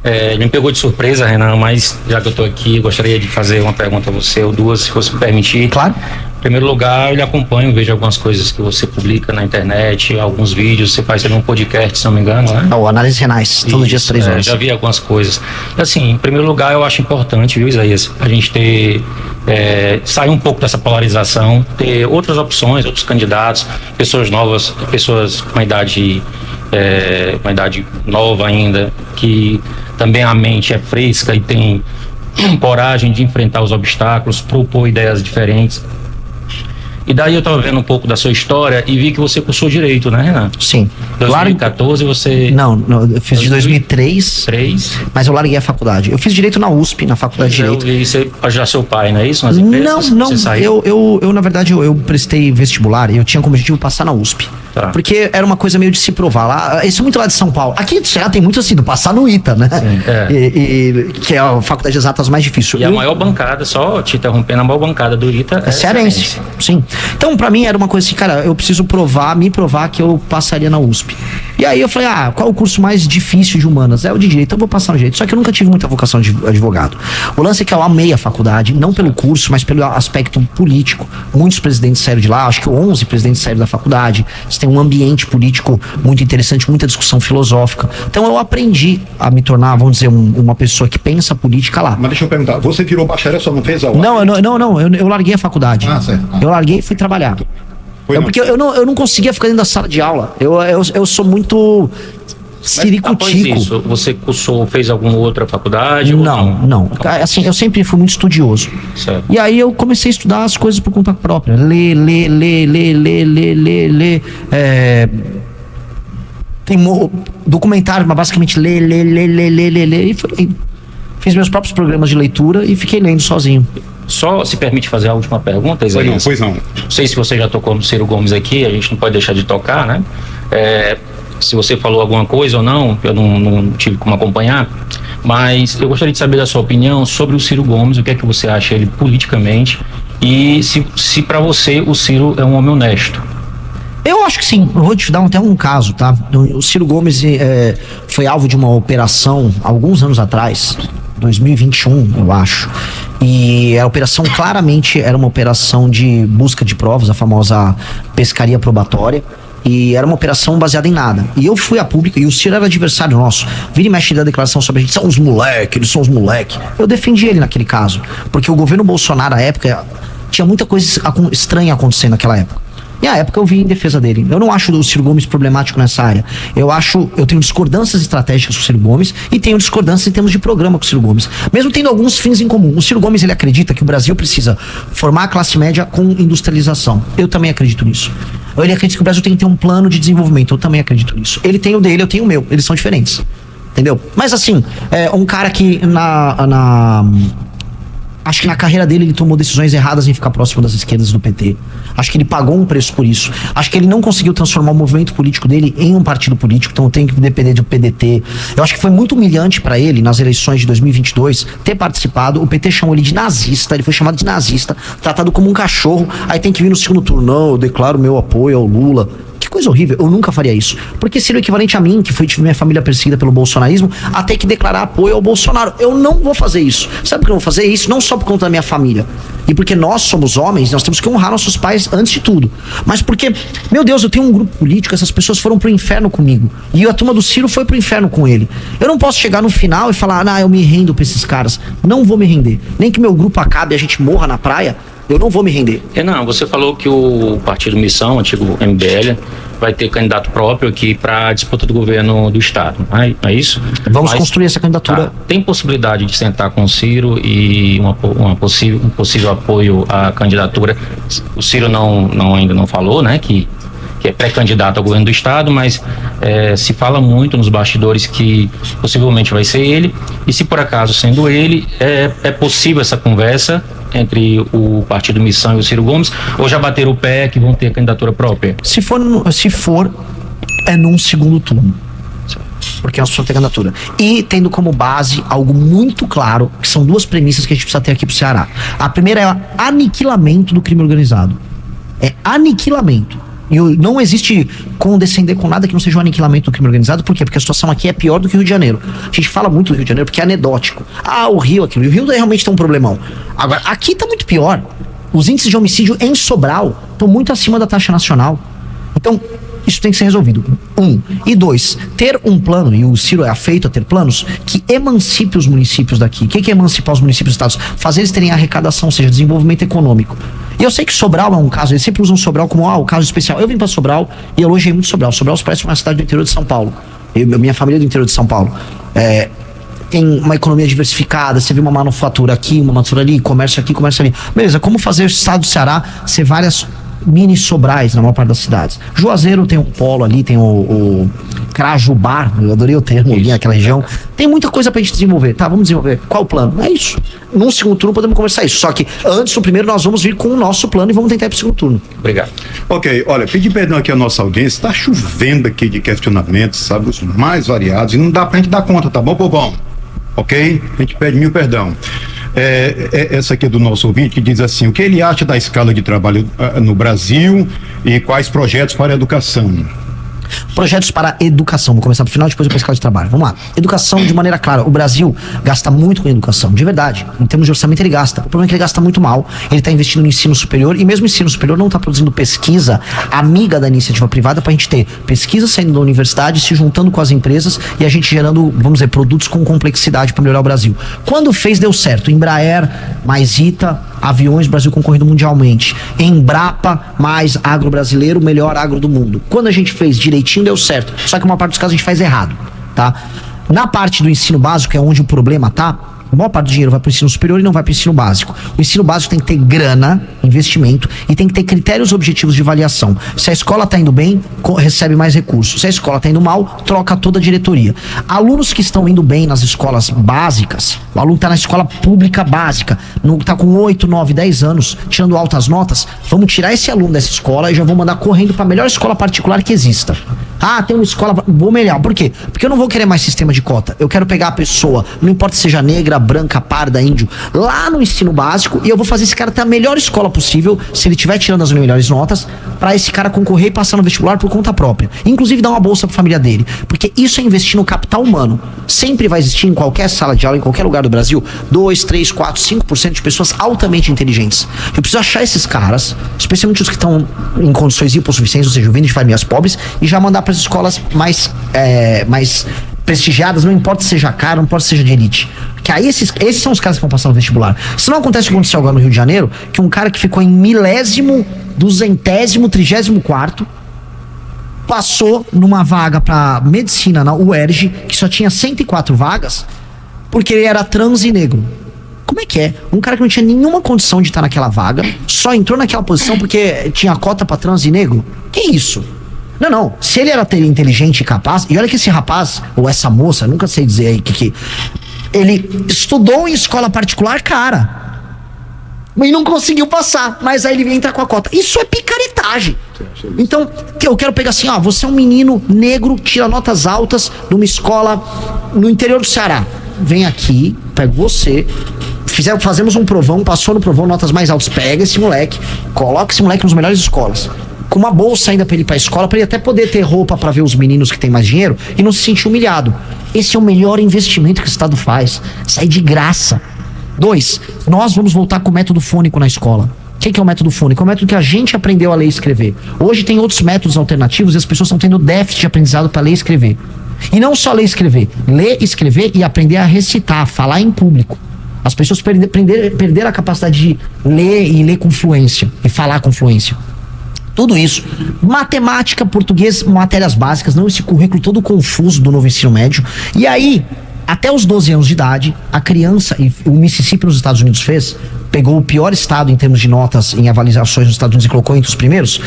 Ele me pegou de surpresa, Renan, mas já que eu estou aqui, gostaria de fazer uma pergunta a você, ou duas, se você me permitir. Claro. Em primeiro lugar, eu lhe acompanho, vejo algumas coisas que você publica na internet, alguns vídeos, você faz um podcast, se não me engano, né? O Análises Renais, todos os dias 3 horas. Já vi algumas coisas. Assim, em primeiro lugar, eu acho importante, viu, Isaías, a gente ter, sair um pouco dessa polarização, ter outras opções, outros candidatos, pessoas novas, pessoas com uma idade nova ainda, que também a mente é fresca e tem coragem de enfrentar os obstáculos, propor ideias diferentes. E daí eu estava vendo um pouco da sua história e vi que você cursou Direito, né, Renan? Sim. 2014 você... Não, eu fiz de 2003, mas eu larguei a faculdade. Eu fiz Direito na USP, na Faculdade de Direito. E você já seu pai, não é isso? Nas empresas? Não. Você saiu? Eu na verdade, eu prestei vestibular e eu tinha como objetivo passar na USP. Tá. Porque era uma coisa meio de se provar. Lá, isso é muito lá de São Paulo. Aqui já tem muito assim, do passar no ITA, né? Sim, que é a faculdade de exatas mais difícil. E a maior bancada, só te interrompendo, a maior bancada do ITA é cearense. Sim. Então, pra mim, era uma coisa assim, cara, eu preciso me provar que eu passaria na USP. E aí eu falei, qual é o curso mais difícil de humanas? É o de Direito, então eu vou passar no Direito. Só que eu nunca tive muita vocação de advogado. O lance é que eu amei a faculdade, não pelo curso, mas pelo aspecto político. Muitos presidentes saíram de lá, acho que 11 presidentes saíram da faculdade. Você tem um ambiente político muito interessante, muita discussão filosófica. Então eu aprendi a me tornar, vamos dizer, uma pessoa que pensa política lá. Mas deixa eu perguntar, você virou bacharel, só não fez a UAP? Não, eu larguei a faculdade. Certo. Eu larguei e fui trabalhar. Porque eu não conseguia ficar dentro da sala de aula. Eu sou muito ciricutico. Isso, você fez alguma outra faculdade? Não. Assim, eu sempre fui muito estudioso. Certo. E aí eu comecei a estudar as coisas por conta própria. Ler. Tem documentário, mas basicamente ler. E fiz meus próprios programas de leitura e fiquei lendo sozinho. Só se permite fazer a última pergunta, Isaías? Pois não. Não sei se você já tocou no Ciro Gomes aqui, a gente não pode deixar de tocar, né? Se você falou alguma coisa ou não, eu não tive como acompanhar, mas eu gostaria de saber da sua opinião sobre o Ciro Gomes, o que é que você acha ele politicamente e se para você o Ciro é um homem honesto. Eu acho que sim, eu vou te dar até um caso, tá? O Ciro Gomes foi alvo de uma operação alguns anos atrás, 2021, eu acho. E a operação claramente era uma operação de busca de provas, a famosa pescaria probatória. E era uma operação baseada em nada. E eu fui a público, e o Ciro era adversário nosso. Vira e mexe da declaração sobre a gente, são os moleque, eles são os moleque. Eu defendi ele naquele caso, porque o governo Bolsonaro, na época, tinha muita coisa estranha acontecendo naquela época. E à época eu vi em defesa dele. Eu não acho o Ciro Gomes problemático nessa área. Eu tenho discordâncias estratégicas com o Ciro Gomes e tenho discordâncias em termos de programa com o Ciro Gomes. Mesmo tendo alguns fins em comum. O Ciro Gomes, ele acredita que o Brasil precisa formar a classe média com industrialização. Eu também acredito nisso. Ele acredita que o Brasil tem que ter um plano de desenvolvimento. Eu também acredito nisso. Ele tem o dele, eu tenho o meu. Eles são diferentes. Entendeu? Mas assim, um cara que acho que na carreira dele ele tomou decisões erradas em ficar próximo das esquerdas do PT. Acho que ele pagou um preço por isso. Acho que ele não conseguiu transformar o movimento político dele em um partido político, então tem que depender do PDT. Eu acho que foi muito humilhante pra ele, nas eleições de 2022, ter participado. O PT chamou ele de nazista, ele foi chamado de nazista, tratado como um cachorro. Aí tem que vir no segundo turno, não, eu declaro meu apoio ao Lula. Que coisa horrível, eu nunca faria isso. Porque seria o equivalente a mim, que tive minha família perseguida pelo bolsonarismo, a ter que declarar apoio ao Bolsonaro. Eu não vou fazer isso. Sabe por que eu vou fazer isso? Não só por conta da minha família. E porque nós somos homens, nós temos que honrar nossos pais antes de tudo. Mas porque, meu Deus, eu tenho um grupo político, essas pessoas foram pro inferno comigo. E a turma do Ciro foi pro inferno com ele. Eu não posso chegar no final e falar, eu me rendo pra esses caras. Não vou me render. Nem que meu grupo acabe e a gente morra na praia, eu não vou me render. Renan, você falou que o Partido Missão, antigo MBL, vai ter candidato próprio aqui para a disputa do governo do estado, não é isso? Vamos construir essa candidatura. Tá. Tem possibilidade de sentar com o Ciro e um possível apoio à candidatura? O Ciro ainda não falou, né, que é pré-candidato ao governo do estado, mas se fala muito nos bastidores que possivelmente vai ser ele, e se por acaso sendo ele, é possível essa conversa entre o Partido Missão e o Ciro Gomes, ou já bateram o pé que vão ter candidatura própria? Se for, é num segundo turno. Porque nós precisamos ter candidatura. E tendo como base algo muito claro, que são duas premissas que a gente precisa ter aqui pro Ceará. A primeira é o aniquilamento do crime organizado. É aniquilamento. E não existe condescender com nada que não seja o aniquilamento do crime organizado. Por quê? Porque a situação aqui é pior do que o Rio de Janeiro. A gente fala muito do Rio de Janeiro porque é anedótico. O Rio, aquilo. E o Rio realmente tem um problemão. Agora, aqui tá muito pior. Os índices de homicídio em Sobral estão muito acima da taxa nacional. Então, isso tem que ser resolvido. 1. E 2, ter um plano, e o Ciro é afeito a ter planos, que emancipe os municípios daqui. O que é emancipar os municípios e estados? Fazer eles terem arrecadação, ou seja, desenvolvimento econômico. E eu sei que Sobral é um caso, eles sempre usam Sobral como o caso especial. Eu vim pra Sobral e elogiei muito Sobral. Sobral parece uma cidade do interior de São Paulo. Minha família é do interior de São Paulo. Tem uma economia diversificada, você vê uma manufatura aqui, uma manufatura ali, comércio aqui, comércio ali. Beleza, como fazer o estado do Ceará ser várias mini Sobrais na maior parte das cidades? Juazeiro tem um polo ali, tem o Crajubar, eu adorei o termo ali naquela região. Tem muita coisa pra gente desenvolver, tá? Vamos desenvolver. Qual o plano? É isso. Num segundo turno podemos conversar isso. Só que antes, no primeiro, nós vamos vir com o nosso plano e vamos tentar ir pro segundo turno. Obrigado. Ok, olha, pedir perdão aqui à nossa audiência, tá chovendo aqui de questionamentos, sabe, os mais variados, e não dá pra gente dar conta, tá bom, povão? Ok? A gente pede mil perdão. Essa aqui é do nosso ouvinte, que diz assim: o que ele acha da escala de trabalho no Brasil e quais projetos para a educação? Projetos para educação. Vou começar do final, depois eu vou escala de trabalho. Vamos lá. Educação de maneira clara. O Brasil gasta muito com educação, de verdade. Em termos de orçamento ele gasta. O problema é que ele gasta muito mal. Ele está investindo no ensino superior e mesmo o ensino superior não está produzindo pesquisa amiga da iniciativa privada para a gente ter pesquisa saindo da universidade, se juntando com as empresas e a gente gerando, vamos dizer, produtos com complexidade para melhorar o Brasil. Quando fez, deu certo. Embraer, mais ITA, aviões, Brasil concorrendo mundialmente. Embrapa, mais agro brasileiro, melhor agro do mundo. Quando a gente fez direitinho, deu certo. Só que uma parte dos casos a gente faz errado, tá? Na parte do ensino básico, é onde o problema tá, a maior parte do dinheiro vai para o ensino superior e não vai para o ensino básico. O ensino básico tem que ter grana, investimento, e tem que ter critérios objetivos de avaliação. Se a escola está indo bem, recebe mais recursos. Se a escola está indo mal, troca toda a diretoria. Alunos que estão indo bem nas escolas básicas, o aluno está na escola pública básica, está com 8, 9, 10 anos, tirando altas notas, vamos tirar esse aluno dessa escola e já vou mandar correndo para a melhor escola particular que exista. Tem uma escola, vou melhor. Por quê? Porque eu não vou querer mais sistema de cota. Eu quero pegar a pessoa, não importa se seja negra, branca, parda, índio, lá no ensino básico, e eu vou fazer esse cara ter a melhor escola possível, se ele estiver tirando as melhores notas, para esse cara concorrer e passar no vestibular por conta própria. Inclusive dar uma bolsa pra família dele. Porque isso é investir no capital humano. Sempre vai existir em qualquer sala de aula, em qualquer lugar do Brasil, 2, 3, 4, 5% de pessoas altamente inteligentes. Eu preciso achar esses caras, especialmente os que estão em condições hipossuficientes, ou seja, vindo de famílias pobres, e já mandar para as escolas mais prestigiadas, não importa se seja caro, não importa se seja de elite. Que aí esses são os caras que vão passar no vestibular. Isso não acontece o que aconteceu agora no Rio de Janeiro, que um cara que ficou em 1000º, 200º, 34º, passou numa vaga pra medicina na UERJ, que só tinha 104 vagas, porque ele era trans e negro. Como é que é? Um cara que não tinha nenhuma condição de estar naquela vaga, só entrou naquela posição porque tinha cota pra trans e negro? Que isso? Não. Se ele era inteligente e capaz, e olha que esse rapaz, ou essa moça, nunca sei dizer aí que ele estudou em escola particular, cara. E não conseguiu passar, mas aí ele vem entrar com a cota. Isso é picaretagem. Então, eu quero pegar assim, ó, você é um menino negro, tira notas altas numa escola no interior do Ceará. Vem aqui, pego você, fazemos um provão, passou no provão, notas mais altas, pega esse moleque, coloca esse moleque nas melhores escolas. Com uma bolsa ainda pra ele ir pra escola, pra ele até poder ter roupa pra ver os meninos que tem mais dinheiro e não se sentir humilhado. Esse é o melhor investimento que o Estado faz. Sai de graça. 2, nós vamos voltar com o método fônico na escola. O que é o método fônico? É o método que a gente aprendeu a ler e escrever. Hoje tem outros métodos alternativos e as pessoas estão tendo déficit de aprendizado para ler e escrever. E não só ler e escrever. Ler, escrever e aprender a recitar, falar em público. As pessoas perderam a capacidade de ler e ler com fluência e falar com fluência. Tudo isso, matemática, português, matérias básicas, não esse currículo todo confuso do novo ensino médio. E aí, até os 12 anos de idade, a criança, e o Mississippi nos Estados Unidos pegou o pior estado em termos de notas em avaliações nos Estados Unidos e colocou entre os primeiros.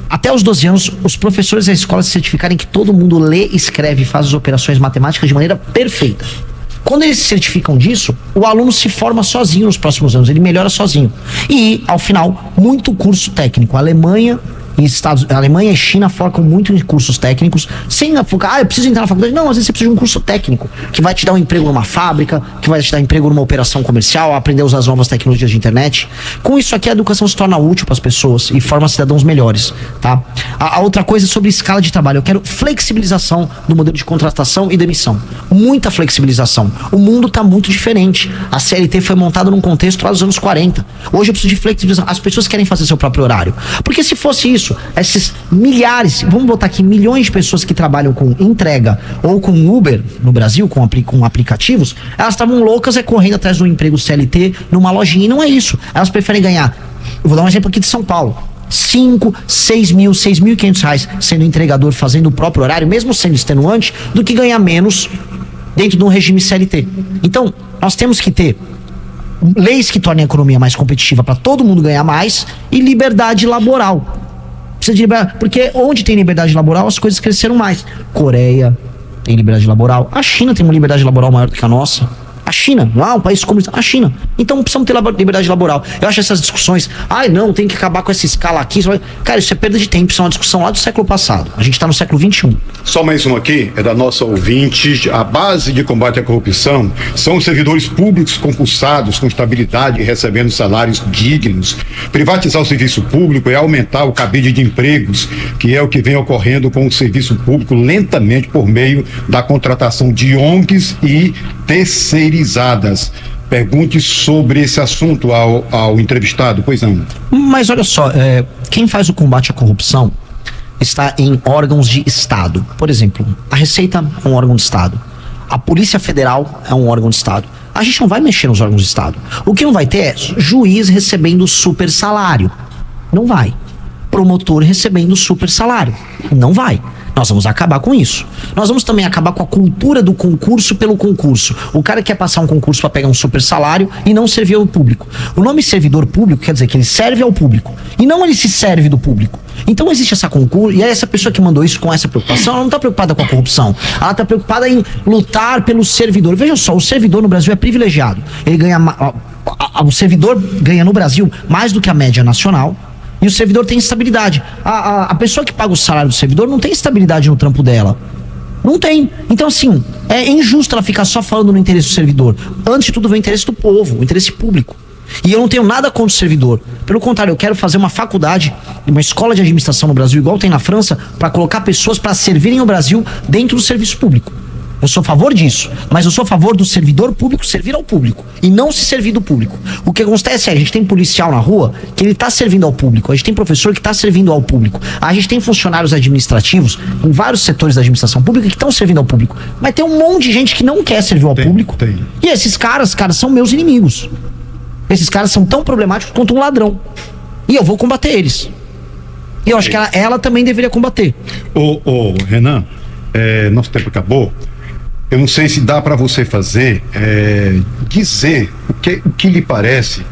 Até os 12 anos, os professores da escola se certificarem que todo mundo lê, escreve e faz as operações matemáticas de maneira perfeita. Quando eles se certificam disso, o aluno se forma sozinho nos próximos anos, ele melhora sozinho. E, ao final, muito curso técnico. A Alemanha e China focam muito em cursos técnicos, sem focar, eu preciso entrar na faculdade. Não, às vezes você precisa de um curso técnico, que vai te dar um emprego numa fábrica, que vai te dar emprego numa operação comercial, aprender a usar as novas tecnologias de internet. Com isso aqui, a educação se torna útil para as pessoas e forma cidadãos melhores, tá? A outra coisa é sobre escala de trabalho. Eu quero flexibilização do modelo de contratação e demissão. Muita flexibilização. O mundo está muito diferente. A CLT foi montada num contexto lá dos anos 40. Hoje eu preciso de flexibilização. As pessoas querem fazer seu próprio horário. Porque se fosse isso, esses milhares, vamos botar aqui milhões de pessoas que trabalham com entrega ou com Uber no Brasil, com aplicativos, elas estavam loucas correndo atrás do emprego CLT numa lojinha, e não é isso. Elas preferem ganhar, eu vou dar um exemplo aqui de São Paulo, 5, 6 mil, 6.500 reais sendo entregador, fazendo o próprio horário, mesmo sendo extenuante, do que ganhar menos dentro de um regime CLT. Então, nós temos que ter leis que tornem a economia mais competitiva para todo mundo ganhar mais e liberdade laboral. Precisa de liberdade, porque onde tem liberdade laboral as coisas cresceram mais. Coreia tem liberdade laboral, a China tem uma liberdade laboral maior do que a nossa. A China, não é um país comunista, a China. Então precisamos ter liberdade laboral. Eu acho essas discussões, não, tem que acabar com essa escala aqui. Cara, isso é perda de tempo, isso é uma discussão lá do século passado. A gente está no século XXI. Só mais um aqui, é da nossa ouvinte. A base de combate à corrupção são os servidores públicos concursados com estabilidade e recebendo salários dignos. Privatizar o serviço público é aumentar o cabide de empregos, que é o que vem ocorrendo com o serviço público lentamente por meio da contratação de ONGs e terceirizadas. Pergunte sobre esse assunto ao entrevistado, pois não. Mas olha só, quem faz o combate à corrupção está em órgãos de Estado. Por exemplo, a Receita é um órgão de Estado. A Polícia Federal é um órgão de Estado. A gente não vai mexer nos órgãos de Estado. O que não vai ter é juiz recebendo super salário. Não vai. Promotor recebendo super salário. Não vai. Nós vamos acabar com isso. Nós vamos também acabar com a cultura do concurso pelo concurso. O cara quer passar um concurso para pegar um super salário e não servir ao público. O nome servidor público quer dizer que ele serve ao público e não ele se serve do público. Então existe essa concurso, e aí essa pessoa que mandou isso com essa preocupação, ela não está preocupada com a corrupção. Ela está preocupada em lutar pelo servidor. Veja só, o servidor no Brasil é privilegiado. Ele ganha, o servidor ganha no Brasil mais do que a média nacional. E o servidor tem estabilidade. A pessoa que paga o salário do servidor não tem estabilidade no trampo dela. Não tem. Então, assim, é injusto ela ficar só falando no interesse do servidor. Antes de tudo, vem o interesse do povo, o interesse público. E eu não tenho nada contra o servidor. Pelo contrário, eu quero fazer uma faculdade, uma escola de administração no Brasil, igual tem na França, para colocar pessoas para servirem o Brasil dentro do serviço público. Eu sou a favor disso, mas eu sou a favor do servidor público servir ao público e não se servir do público. O que acontece é, a gente tem policial na rua que ele está servindo ao público, a gente tem professor que está servindo ao público, a gente tem funcionários administrativos em vários setores da administração pública que estão servindo ao público, mas tem um monte de gente que não quer servir ao público. E esses caras, são meus inimigos. Esses caras são tão problemáticos quanto um ladrão. E eu vou combater eles. E eu acho que ela também deveria combater. Renan, nosso tempo acabou. Eu não sei se dá para você dizer o que lhe parece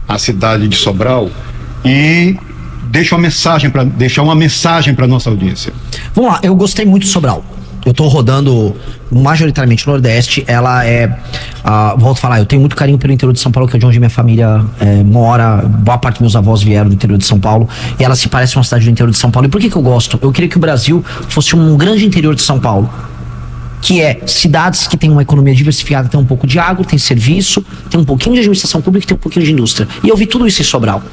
a cidade de Sobral e deixar uma mensagem para nossa audiência. Vamos lá, eu gostei muito de Sobral. Eu tô rodando majoritariamente no Nordeste. Ela é... volto a falar, eu tenho muito carinho pelo interior de São Paulo, que é de onde minha família mora. Boa parte dos meus avós vieram do interior de São Paulo. E ela se parece uma cidade do interior de São Paulo. E por que eu gosto? Eu queria que o Brasil fosse um grande interior de São Paulo. Que é cidades que têm uma economia diversificada, tem um pouco de agro, tem serviço, tem um pouquinho de administração pública e tem um pouquinho de indústria. E eu vi tudo isso em Sobral.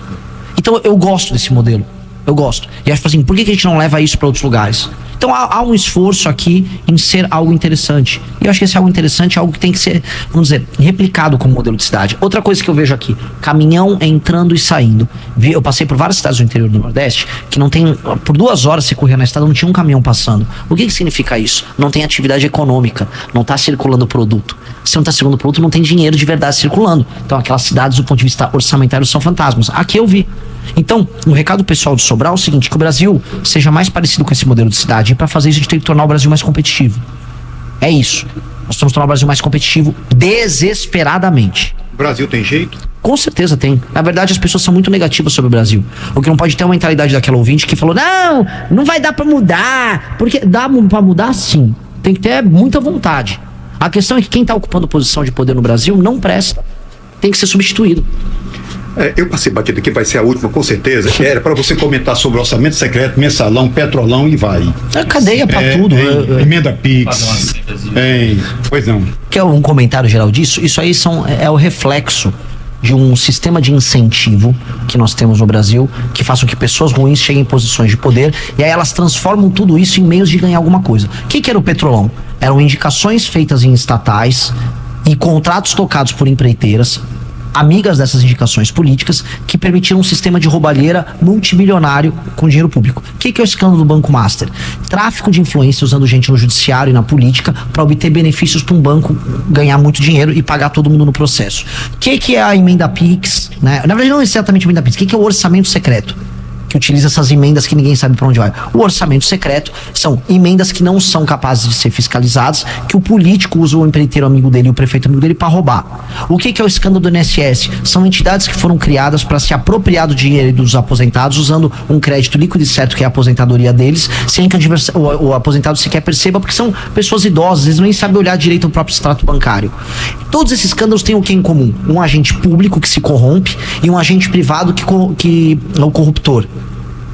Então eu gosto desse modelo. Eu gosto. E acho assim, por que a gente não leva isso para outros lugares? Então há um esforço aqui em ser algo interessante. E eu acho que esse algo interessante é algo que tem que ser, vamos dizer, replicado como modelo de cidade. Outra coisa que eu vejo aqui, caminhão entrando e saindo. Eu passei por várias cidades do interior do Nordeste que não tem, por 2 horas você corria na estrada, não tinha um caminhão passando. O que significa isso? Não tem atividade econômica, não está circulando produto. Se não está circulando produto, não tem dinheiro de verdade circulando. Então aquelas cidades do ponto de vista orçamentário são fantasmas. Aqui eu vi. Então, o recado pessoal de Sobral é o seguinte, que o Brasil seja mais parecido com esse modelo de cidade, e para fazer isso a gente tem que tornar o Brasil mais competitivo. É isso. Nós temos que tornar o Brasil mais competitivo desesperadamente. O Brasil tem jeito? Com certeza tem. Na verdade, as pessoas são muito negativas sobre o Brasil. O que não pode ter é uma mentalidade daquela ouvinte que falou, não vai dar para mudar. Porque dá para mudar sim. Tem que ter muita vontade. A questão é que quem está ocupando posição de poder no Brasil não presta. Tem que ser substituído. Eu passei batido aqui, vai ser a última, com certeza. Era para você comentar sobre orçamento secreto, mensalão, petrolão e vai. É cadeia para tudo. Emenda Pix. Pois não. Quer um comentário geral disso? Isso aí é o reflexo de um sistema de incentivo que nós temos no Brasil, que faça com que pessoas ruins cheguem em posições de poder, e aí elas transformam tudo isso em meios de ganhar alguma coisa. O que era o petrolão? Eram indicações feitas em estatais e contratos tocados por empreiteiras, amigas dessas indicações políticas, que permitiram um sistema de roubalheira multimilionário com dinheiro público. O que é o escândalo do Banco Master? Tráfico de influência usando gente no judiciário e na política para obter benefícios para um banco ganhar muito dinheiro e pagar todo mundo no processo. O que é a emenda Pix? Né? Na verdade não é exatamente a emenda Pix. O que é o orçamento secreto? Que utiliza essas emendas que ninguém sabe para onde vai. O orçamento secreto são emendas que não são capazes de ser fiscalizadas, que o político usa o empreiteiro amigo dele e o prefeito amigo dele para roubar. O que é o escândalo do INSS? São entidades que foram criadas para se apropriar do dinheiro dos aposentados usando um crédito líquido e certo, que é a aposentadoria deles, sem que o aposentado sequer perceba, porque são pessoas idosas, eles nem sabem olhar direito o próprio extrato bancário. Todos esses escândalos têm o que em comum? Um agente público que se corrompe e um agente privado que é o corruptor.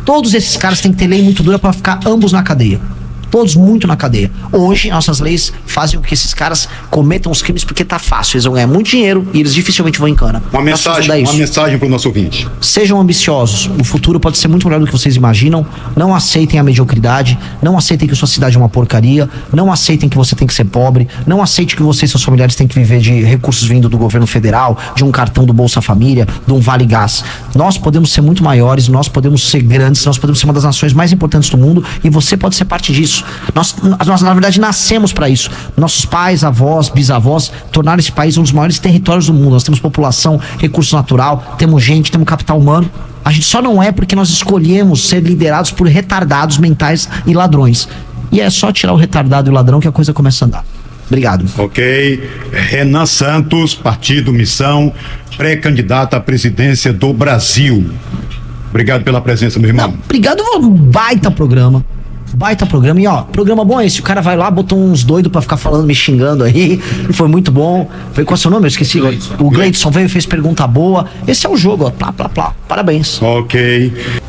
Todos esses caras têm que ter lei muito dura para ficar ambos na cadeia. Todos muito na cadeia. Hoje, nossas leis fazem com que esses caras cometam os crimes porque tá fácil. Eles vão ganhar muito dinheiro e eles dificilmente vão em cana. Uma mensagem para o nosso ouvinte. Sejam ambiciosos. O futuro pode ser muito melhor do que vocês imaginam. Não aceitem a mediocridade. Não aceitem que sua cidade é uma porcaria. Não aceitem que você tem que ser pobre. Não aceite que você e seus familiares têm que viver de recursos vindo do governo federal, de um cartão do Bolsa Família, de um Vale Gás. Nós podemos ser muito maiores, nós podemos ser grandes, nós podemos ser uma das nações mais importantes do mundo e você pode ser parte disso. Nós na verdade, nascemos para isso. Nossos pais, avós, bisavós tornaram esse país um dos maiores territórios do mundo. Nós temos população, recurso natural, temos gente, temos capital humano. A gente só não é porque nós escolhemos ser liderados por retardados mentais e ladrões. E é só tirar o retardado e o ladrão que a coisa começa a andar. Obrigado. Ok. Renan Santos, Partido Missão, pré-candidato à presidência do Brasil. Obrigado pela presença, meu irmão. Não, obrigado, baita programa. Baita programa. E ó, programa bom é esse. O cara vai lá, botou uns doidos pra ficar falando, me xingando aí. Foi muito bom. Qual é o seu nome? Eu esqueci. O Gleidson veio e fez pergunta boa. Esse é o jogo, ó. Plá, plá, plá. Parabéns. Ok.